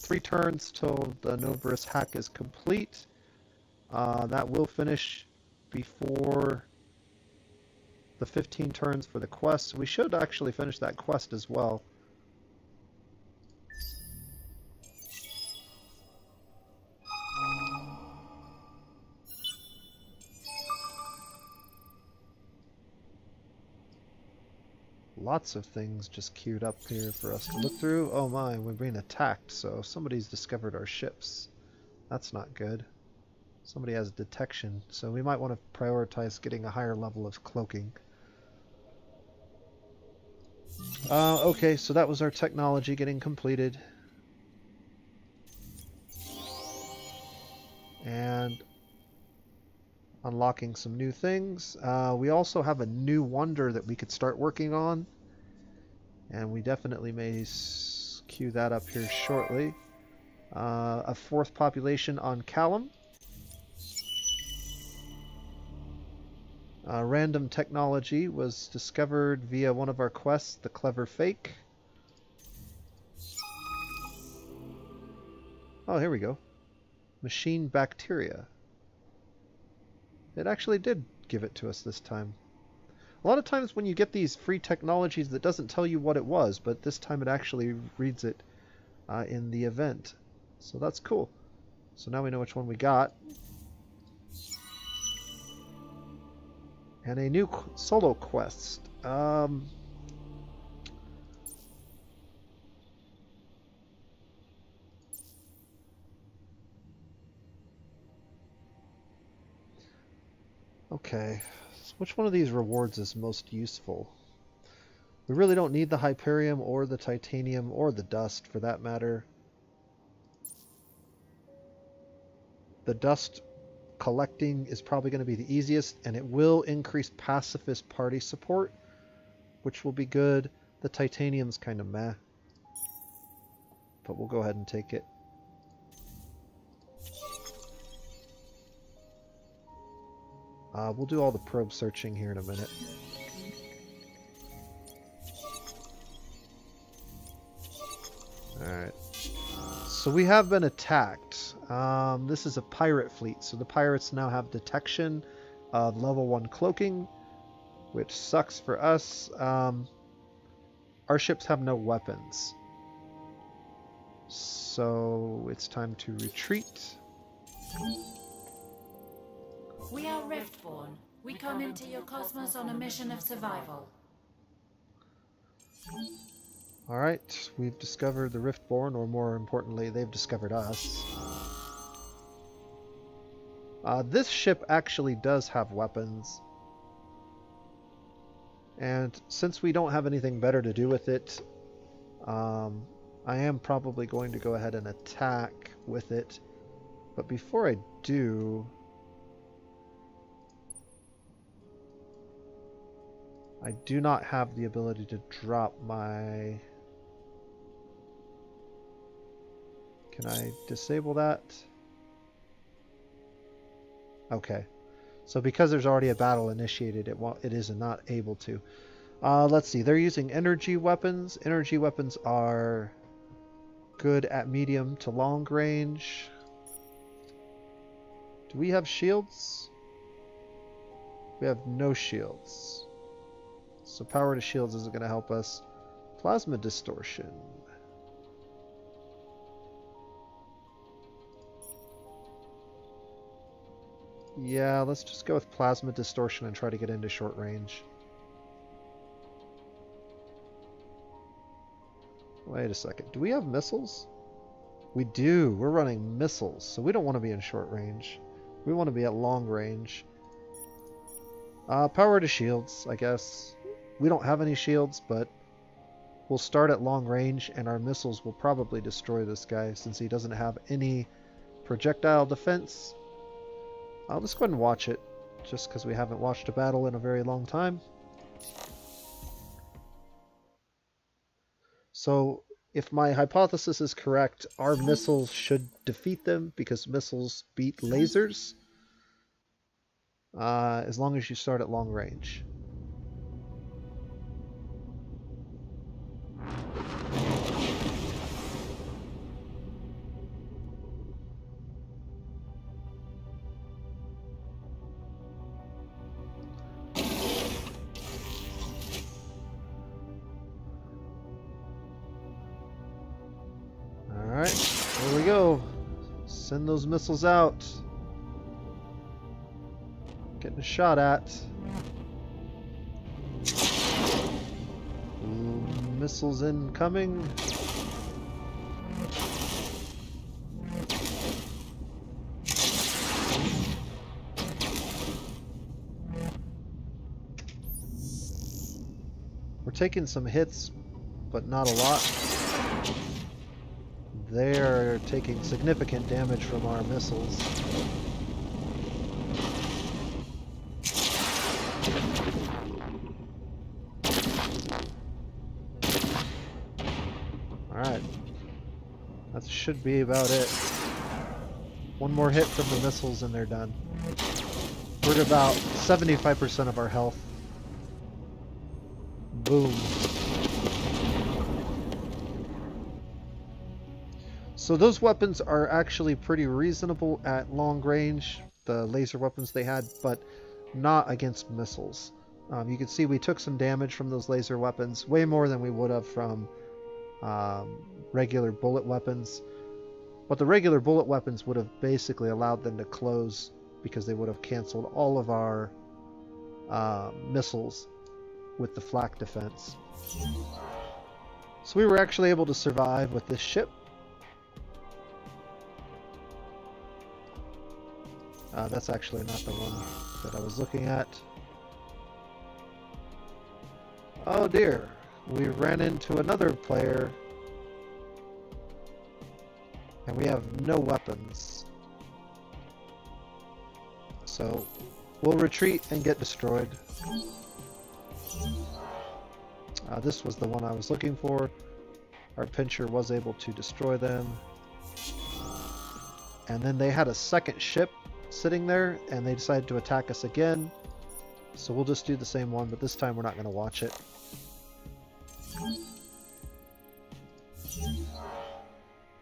3 turns till the Novarus hack is complete. That will finish before the 15 turns for the quest. We should actually finish that quest as well. Lots of things just queued up here for us to look through. Oh my, we're being attacked, so somebody's discovered our ships. That's not good. Somebody has detection, so we might want to prioritize getting a higher level of cloaking. Okay, so that was our technology getting completed. And unlocking some new things. We also have a new wonder that we could start working on, and we definitely may queue that up here shortly. A fourth population on Callum. Random technology was discovered via one of our quests, the Clever Fake. Oh, here we go. Machine bacteria. It actually did give it to us this time. A lot of times when you get these free technologies, that doesn't tell you what it was, but this time it actually reads it in the event. So that's cool. So now we know which one we got. And a new solo quest. Okay, so which one of these rewards is most useful? We really don't need the Hyperium or the Titanium or the Dust for that matter. The Dust collecting is probably going to be the easiest, and it will increase pacifist party support, which will be good. The Titanium's kind of meh, but we'll go ahead and take it. We'll do all the probe searching here in a minute. Alright. So we have been attacked. This is a pirate fleet, so the pirates now have detection of level 1 cloaking, which sucks for us. Our ships have no weapons. So it's time to retreat. We are Riftborn. We come into your cosmos on a mission of survival. Alright, we've discovered the Riftborn, or more importantly, they've discovered us. This ship actually does have weapons. And since we don't have anything better to do with it, I am probably going to go ahead and attack with it. But before I do, I do not have the ability to drop my... Can I disable that? Okay. So because there's already a battle initiated, it is not able to. Let's see. They're using energy weapons. Energy weapons are good at medium to long range. Do we have shields? We have no shields. So power to shields isn't going to help us. Plasma distortion. Yeah, let's just go with plasma distortion and try to get into short range. Wait a second. Do we have missiles? We do. We're running missiles, so we don't want to be in short range. We want to be at long range. Power to shields, I guess. We don't have any shields, but we'll start at long range, and our missiles will probably destroy this guy since he doesn't have any projectile defense. Let's go ahead and watch it, just because we haven't watched a battle in a very long time. So, if my hypothesis is correct, our missiles should defeat them, because missiles beat lasers, as long as you start at long range. Alright, here we go. Send those missiles out. Getting a shot at. Missiles incoming. We're taking some hits, but not a lot. They're taking significant damage from our missiles. should be about it. One more hit from the missiles and they're done. We're at about 75% of our health. Boom. So those weapons are actually pretty reasonable at long range, the laser weapons they had, but not against missiles. You can see we took some damage from those laser weapons, way more than we would have from regular bullet weapons. But the regular bullet weapons would have basically allowed them to close because they would have canceled all of our missiles with the flak defense. So we were actually able to survive with this ship. That's actually not the one that I was looking at. Oh dear, we ran into another player and we have no weapons. So we'll retreat and get destroyed. This was the one I was looking for. Our pincher was able to destroy them. And then they had a second ship sitting there and they decided to attack us again. So we'll just do the same one, but this time we're not going to watch it.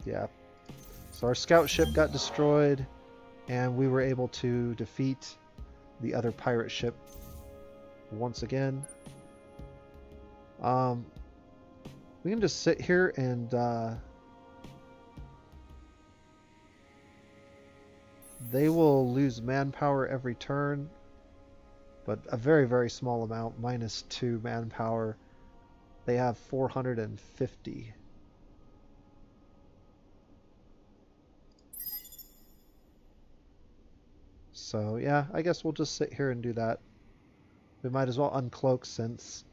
Yeah. So our scout ship got destroyed and we were able to defeat the other pirate ship once again. We can just sit here and they will lose manpower every turn, but a very, very small amount, -2 manpower. They have 450. So yeah, I guess we'll just sit here and do that. We might as well uncloak since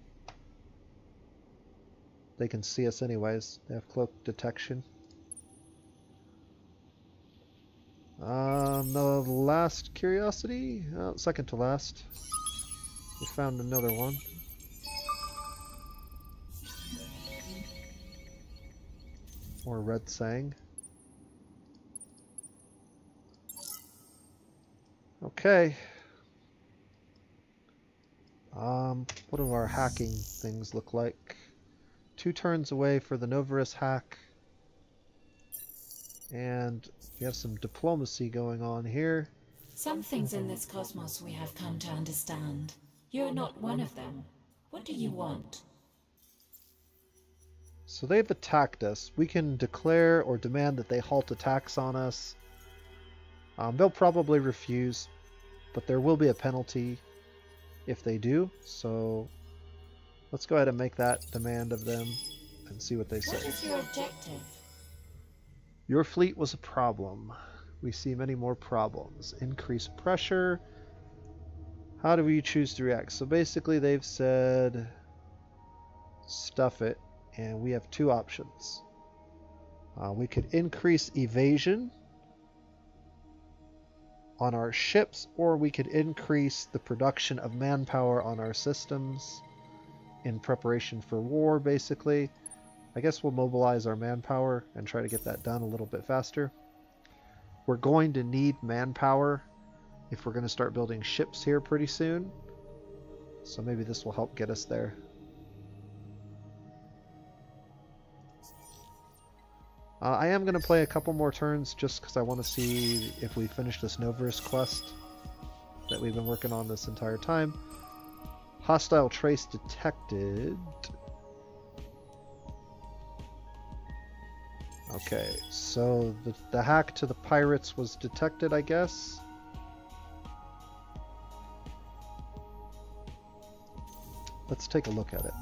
they can see us anyways. They have cloak detection. The last curiosity? Second to last. We found another one. More red sang. Okay. What do our hacking things look like? 2 turns away for the Novarus hack. And we have some diplomacy going on here. Some things in this cosmos we have come to understand. You're not one of them. What do you want? So they've attacked us. We can declare or demand that they halt attacks on us. They'll probably refuse, but there will be a penalty if they do. So let's go ahead and make that demand of them and see what they say. What is your objective? Your fleet was a problem. We see many more problems. Increase pressure. How do we choose to react? So basically they've said stuff it, and we have 2 options. We could increase evasion on our ships, or we could increase the production of manpower on our systems in preparation for war, basically. I guess we'll mobilize our manpower and try to get that done a little bit faster. We're going to need manpower if we're going to start building ships here pretty soon. So maybe this will help get us there. I am going to play a couple more turns just because I want to see if we finish this Novarus quest that we've been working on this entire time. Hostile trace detected. Okay, so the hack to the pirates was detected, I guess. Let's take a look at it.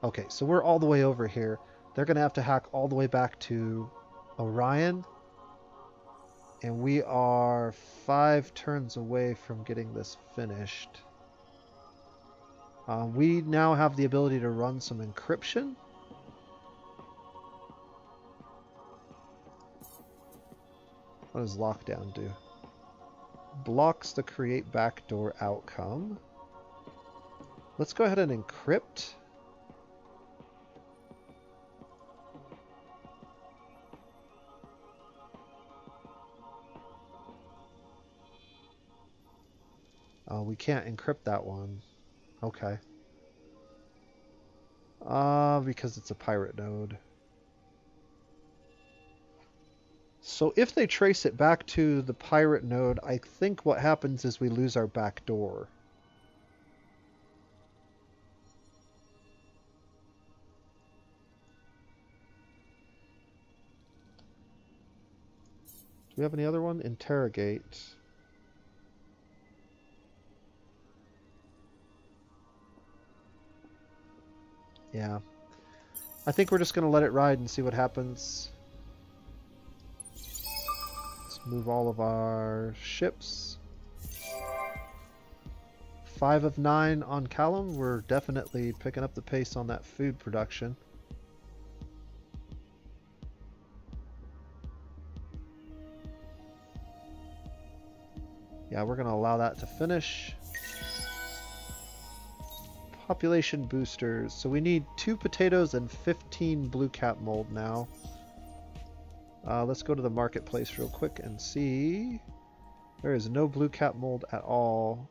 Okay, so we're all the way over here. They're going to have to hack all the way back to Orion. And we are 5 turns away from getting this finished. We now have the ability to run some encryption. What does lockdown do? Blocks the create backdoor outcome. let's go ahead and encrypt. Oh, we can't encrypt that one. Okay. Because it's a pirate node. So if they trace it back to the pirate node, I think what happens is we lose our back door. Do we have any other one? Interrogate. Yeah. I think we're just going to let it ride and see what happens. Let's move all of our ships. 5 of 9 on Callum. We're definitely picking up the pace on that food production. Yeah, we're going to allow that to finish. Population boosters. So we need 2 potatoes and 15 blue cap mold now. Let's go to the marketplace real quick and see. There is no blue cap mold at all.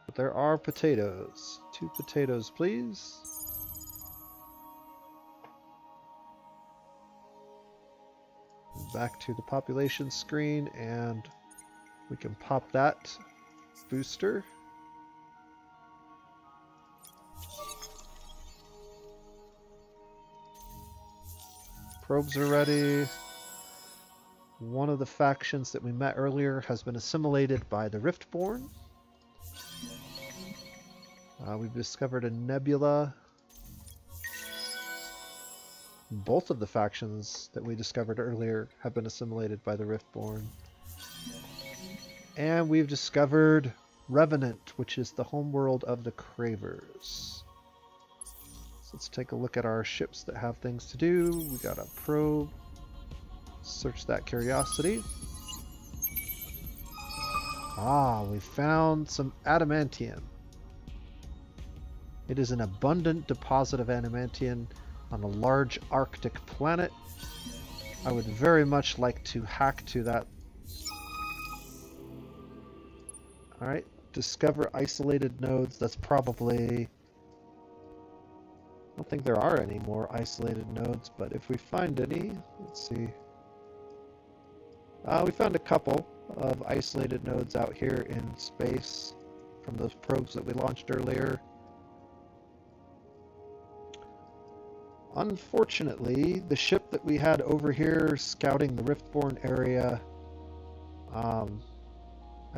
But there are potatoes. 2 potatoes, please. Back to the population screen, and we can pop that booster. Probes are ready. One of the factions that we met earlier has been assimilated by the Riftborn. We've discovered a nebula. Both of the factions that we discovered earlier have been assimilated by the Riftborn. And we've discovered Revenant, which is the homeworld of the Cravers. So let's take a look at our ships that have things to do. We got a probe. Search that curiosity. Ah, we found some adamantium. It is an abundant deposit of adamantium on a large Arctic planet. I would very much like to hack to that. Alright, discover isolated nodes. That's probably... I don't think there are any more isolated nodes, but if we find any, let's see. We found a couple of isolated nodes out here in space from those probes that we launched earlier. Unfortunately, the ship that we had over here scouting the Riftborn area, I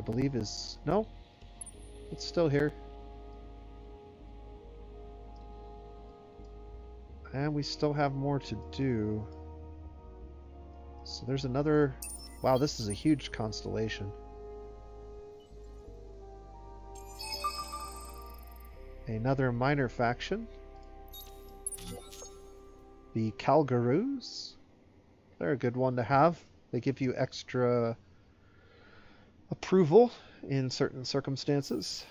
believe is... No, it's still here. And we still have more to do. So there's another... Wow, this is a huge constellation. Another minor faction. The Calgaroos. They're a good one to have. They give you extra approval in certain circumstances.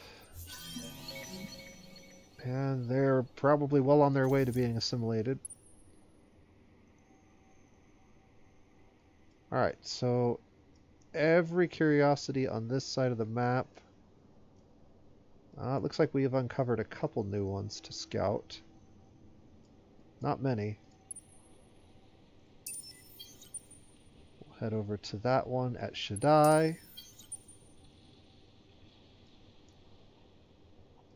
And they're probably well on their way to being assimilated. Alright, so every curiosity on this side of the map. It looks like we have uncovered a couple new ones to scout. Not many. We'll head over to that one at Shaddai.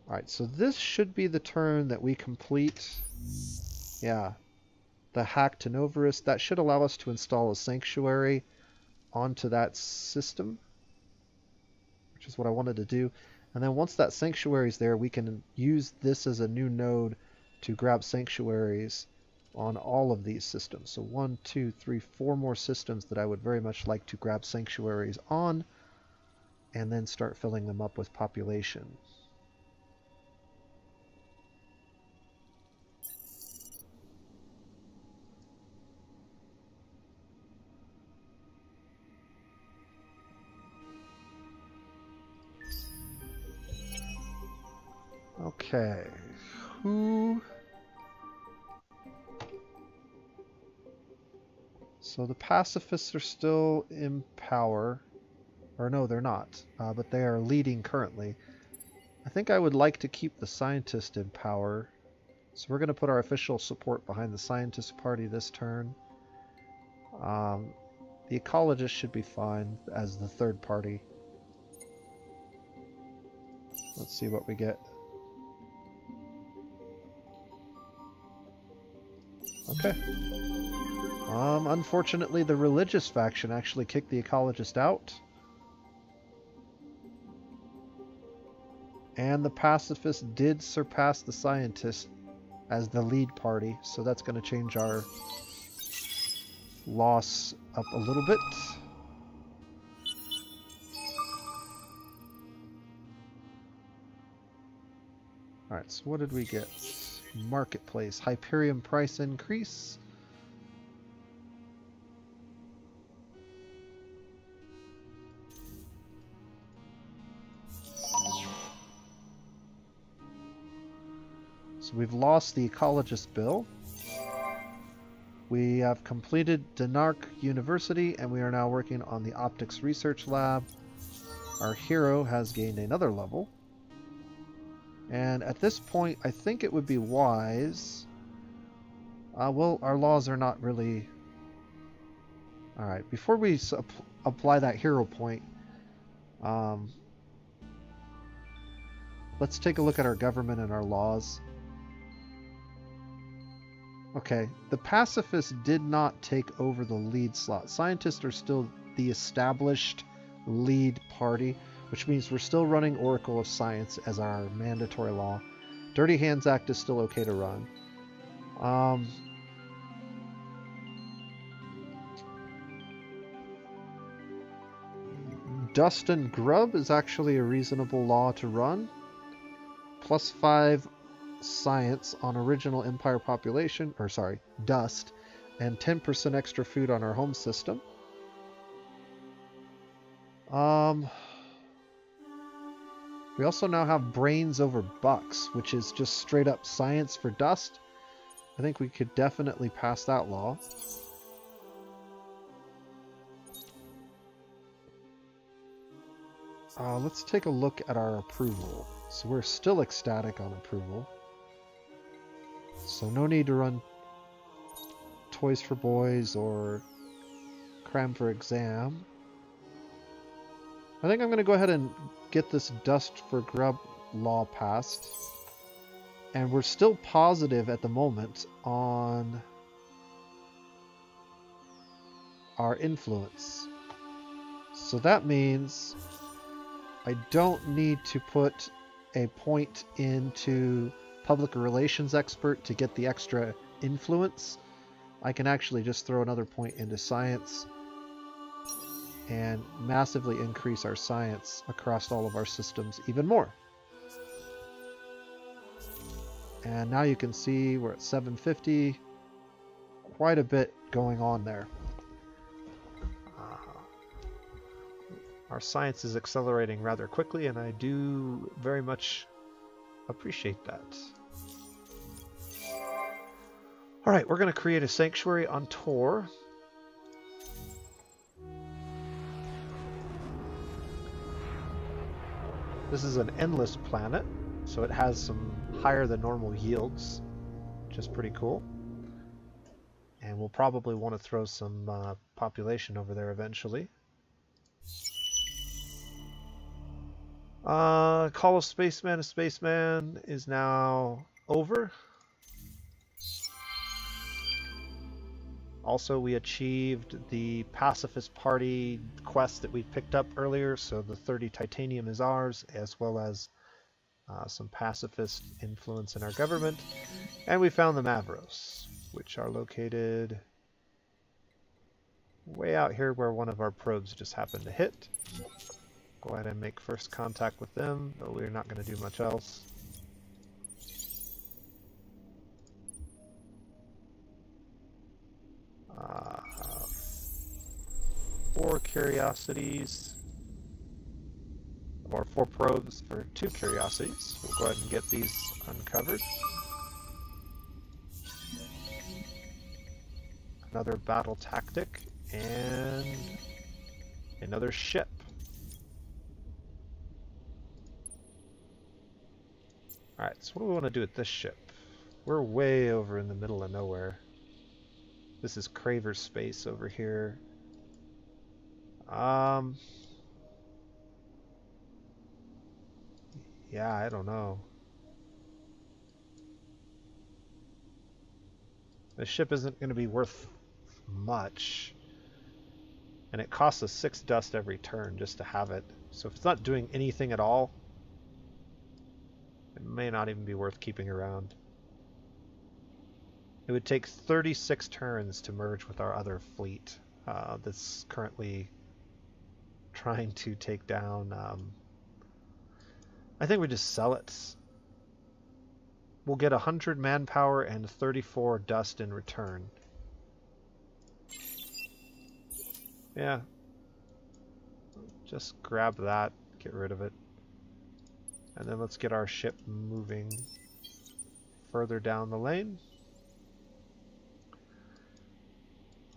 Alright, so this should be the turn that we complete. Yeah. The hack to Novarus. That should allow us to install a sanctuary onto that system, which is what I wanted to do. And then once that sanctuary is there, we can use this as a new node to grab sanctuaries on all of these systems. So 1, 2, 3, 4 more systems that I would very much like to grab sanctuaries on, and then start filling them up with population. Okay. Who... So the pacifists are still in power. Or no, they're not. But they are leading currently. I think I would like to keep the scientist in power. So we're going to put our official support behind the scientist party this turn. The ecologist should be fine as the third party. Let's see what we get. Okay. Unfortunately, the religious faction actually kicked the ecologist out. And the pacifist did surpass the scientist as the lead party, so that's going to change our loss up a little bit. Alright, so what did we get? Marketplace. Hyperion price increase. So we've lost the ecologist bill. We have completed Denark University, and we are now working on the optics research lab. Our hero has gained another level. And at this point, I think it would be wise... well, our laws are not really... Alright, before we apply that hero point, let's take a look at our government and our laws. Okay, the pacifists did not take over the lead slot. Scientists are still the established lead party, which means we're still running Oracle of Science as our mandatory law. Dirty Hands Act is still okay to run. Dust and Grub is actually a reasonable law to run. +5 science on original Empire population, or sorry, dust, and 10% extra food on our home system. We also now have brains over bucks, which is just straight up science for dust. I think we could definitely pass that law. Let's take a look at our approval. So we're still ecstatic on approval. So no need to run Toys for Boys or Cram for Exam. I think I'm going to go ahead and get this Dust for Grub law passed. And we're still positive at the moment on our influence. So that means I don't need to put a point into public relations expert to get the extra influence. I can actually just throw another point into science and massively increase our science across all of our systems even more. And now you can see we're at 750. Quite a bit going on there. Our science is accelerating rather quickly, and I do very much appreciate that. Alright, we're going to create a sanctuary on Tor. This is an endless planet, so it has some higher than normal yields, which is pretty cool. And we'll probably want to throw some population over there eventually. Call of Spaceman, a Spaceman is now over. Also, we achieved the Pacifist Party quest that we picked up earlier, so the 30 titanium is ours, as well as some pacifist influence in our government. And we found the Mavros, which are located way out here where one of our probes just happened to hit. Go ahead and make first contact with them, but we're not going to do much else. For curiosities. or 4 probes for 2 curiosities. We'll go ahead and get these uncovered. Another battle tactic and another ship. Alright, so what do we want to do with this ship? We're way over in the middle of nowhere. This is Craver's space over here. Yeah, I don't know. This ship isn't going to be worth much. And it costs us 6 dust every turn just to have it. So if it's not doing anything at all, it may not even be worth keeping around. It would take 36 turns to merge with our other fleet that's currently trying to take down... I think we just sell it. We'll get 100 manpower and 34 dust in return. Yeah. Just grab that, get rid of it. And then let's get our ship moving further down the lane.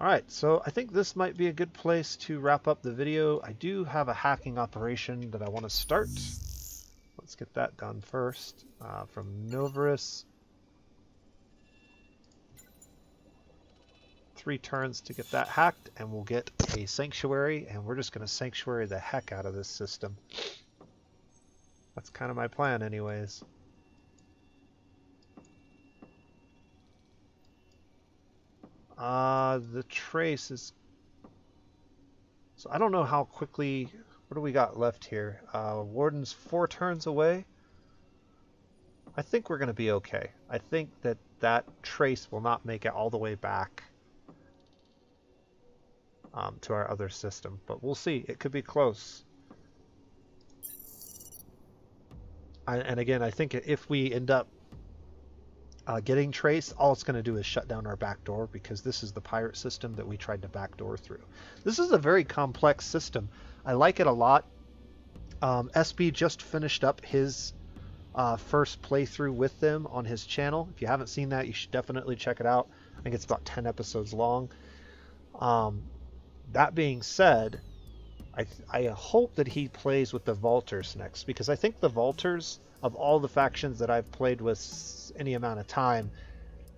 Alright, so I think this might be a good place to wrap up the video. I do have a hacking operation that I want to start. Let's get that done first. From Novarus. 3 turns to get that hacked, and we'll get a sanctuary, and we're just going to sanctuary the heck out of this system. That's kind of my plan anyways. The trace is... So I don't know how quickly... What do we got left here? Warden's 4 turns away. I think we're going to be okay. I think that that trace will not make it all the way back to our other system. But we'll see. It could be close. And again, I think if we end up getting trace, all it's going to do is shut down our back door, because this is the pirate system that we tried to backdoor through. This is a very complex system. I like it a lot. SB just finished up his first playthrough with them on his channel. If you haven't seen that, you should definitely check it out. I think it's about 10 episodes long. That being said, I hope that he plays with the Vaulters next, because I think the Vaulters, of all the factions that I've played with any amount of time,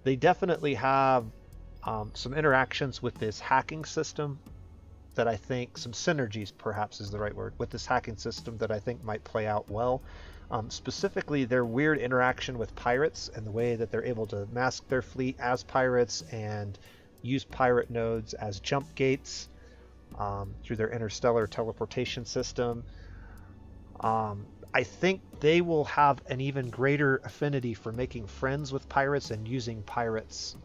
they definitely have some interactions with this hacking system that I think, some synergies perhaps is the right word, with this hacking system that I think might play out well. Specifically, their weird interaction with pirates and the way that they're able to mask their fleet as pirates and use pirate nodes as jump gates through their interstellar teleportation system. I think they will have an even greater affinity for making friends with pirates and using pirates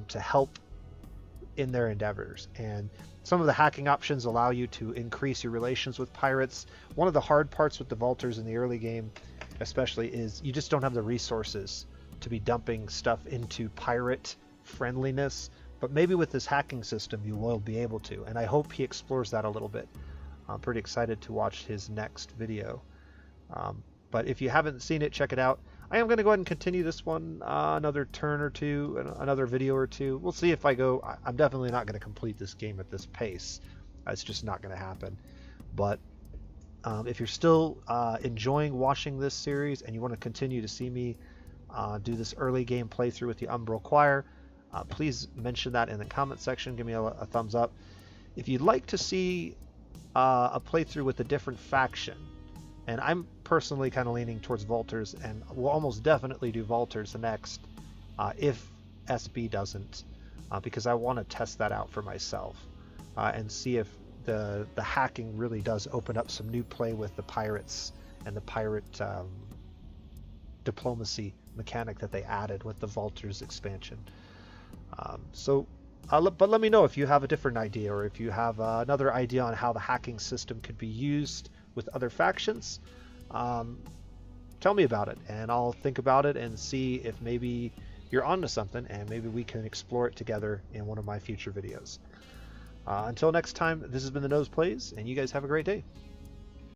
to help in their endeavors. And some of the hacking options allow you to increase your relations with pirates. One of the hard parts with the Vaulters in the early game especially is you just don't have the resources to be dumping stuff into pirate friendliness, but maybe with this hacking system you will be able to, and I hope he explores that a little bit. I'm pretty excited to watch his next video. But if you haven't seen it, check it out. I am going to go ahead and continue this one another turn or two, another video or two. We'll see if I go. I'm definitely not going to complete this game at this pace. It's just not going to happen. But if you're still enjoying watching this series and you want to continue to see me do this early game playthrough with the Umbral Choir, please mention that in the comment section. Give me a thumbs up. If you'd like to see a playthrough with a different faction, and I'm personally kind of leaning towards Vaulters, and we'll almost definitely do Vaulters next if SB doesn't, because I want to test that out for myself and see if the hacking really does open up some new play with the pirates and the pirate diplomacy mechanic that they added with the Vaulters expansion. But let me know if you have a different idea, or if you have another idea on how the hacking system could be used with other factions. Tell me about it, and I'll think about it and see if maybe you're onto something, and maybe we can explore it together in one of my future videos. Until next time, this has been The Nose Plays, and you guys have a great day.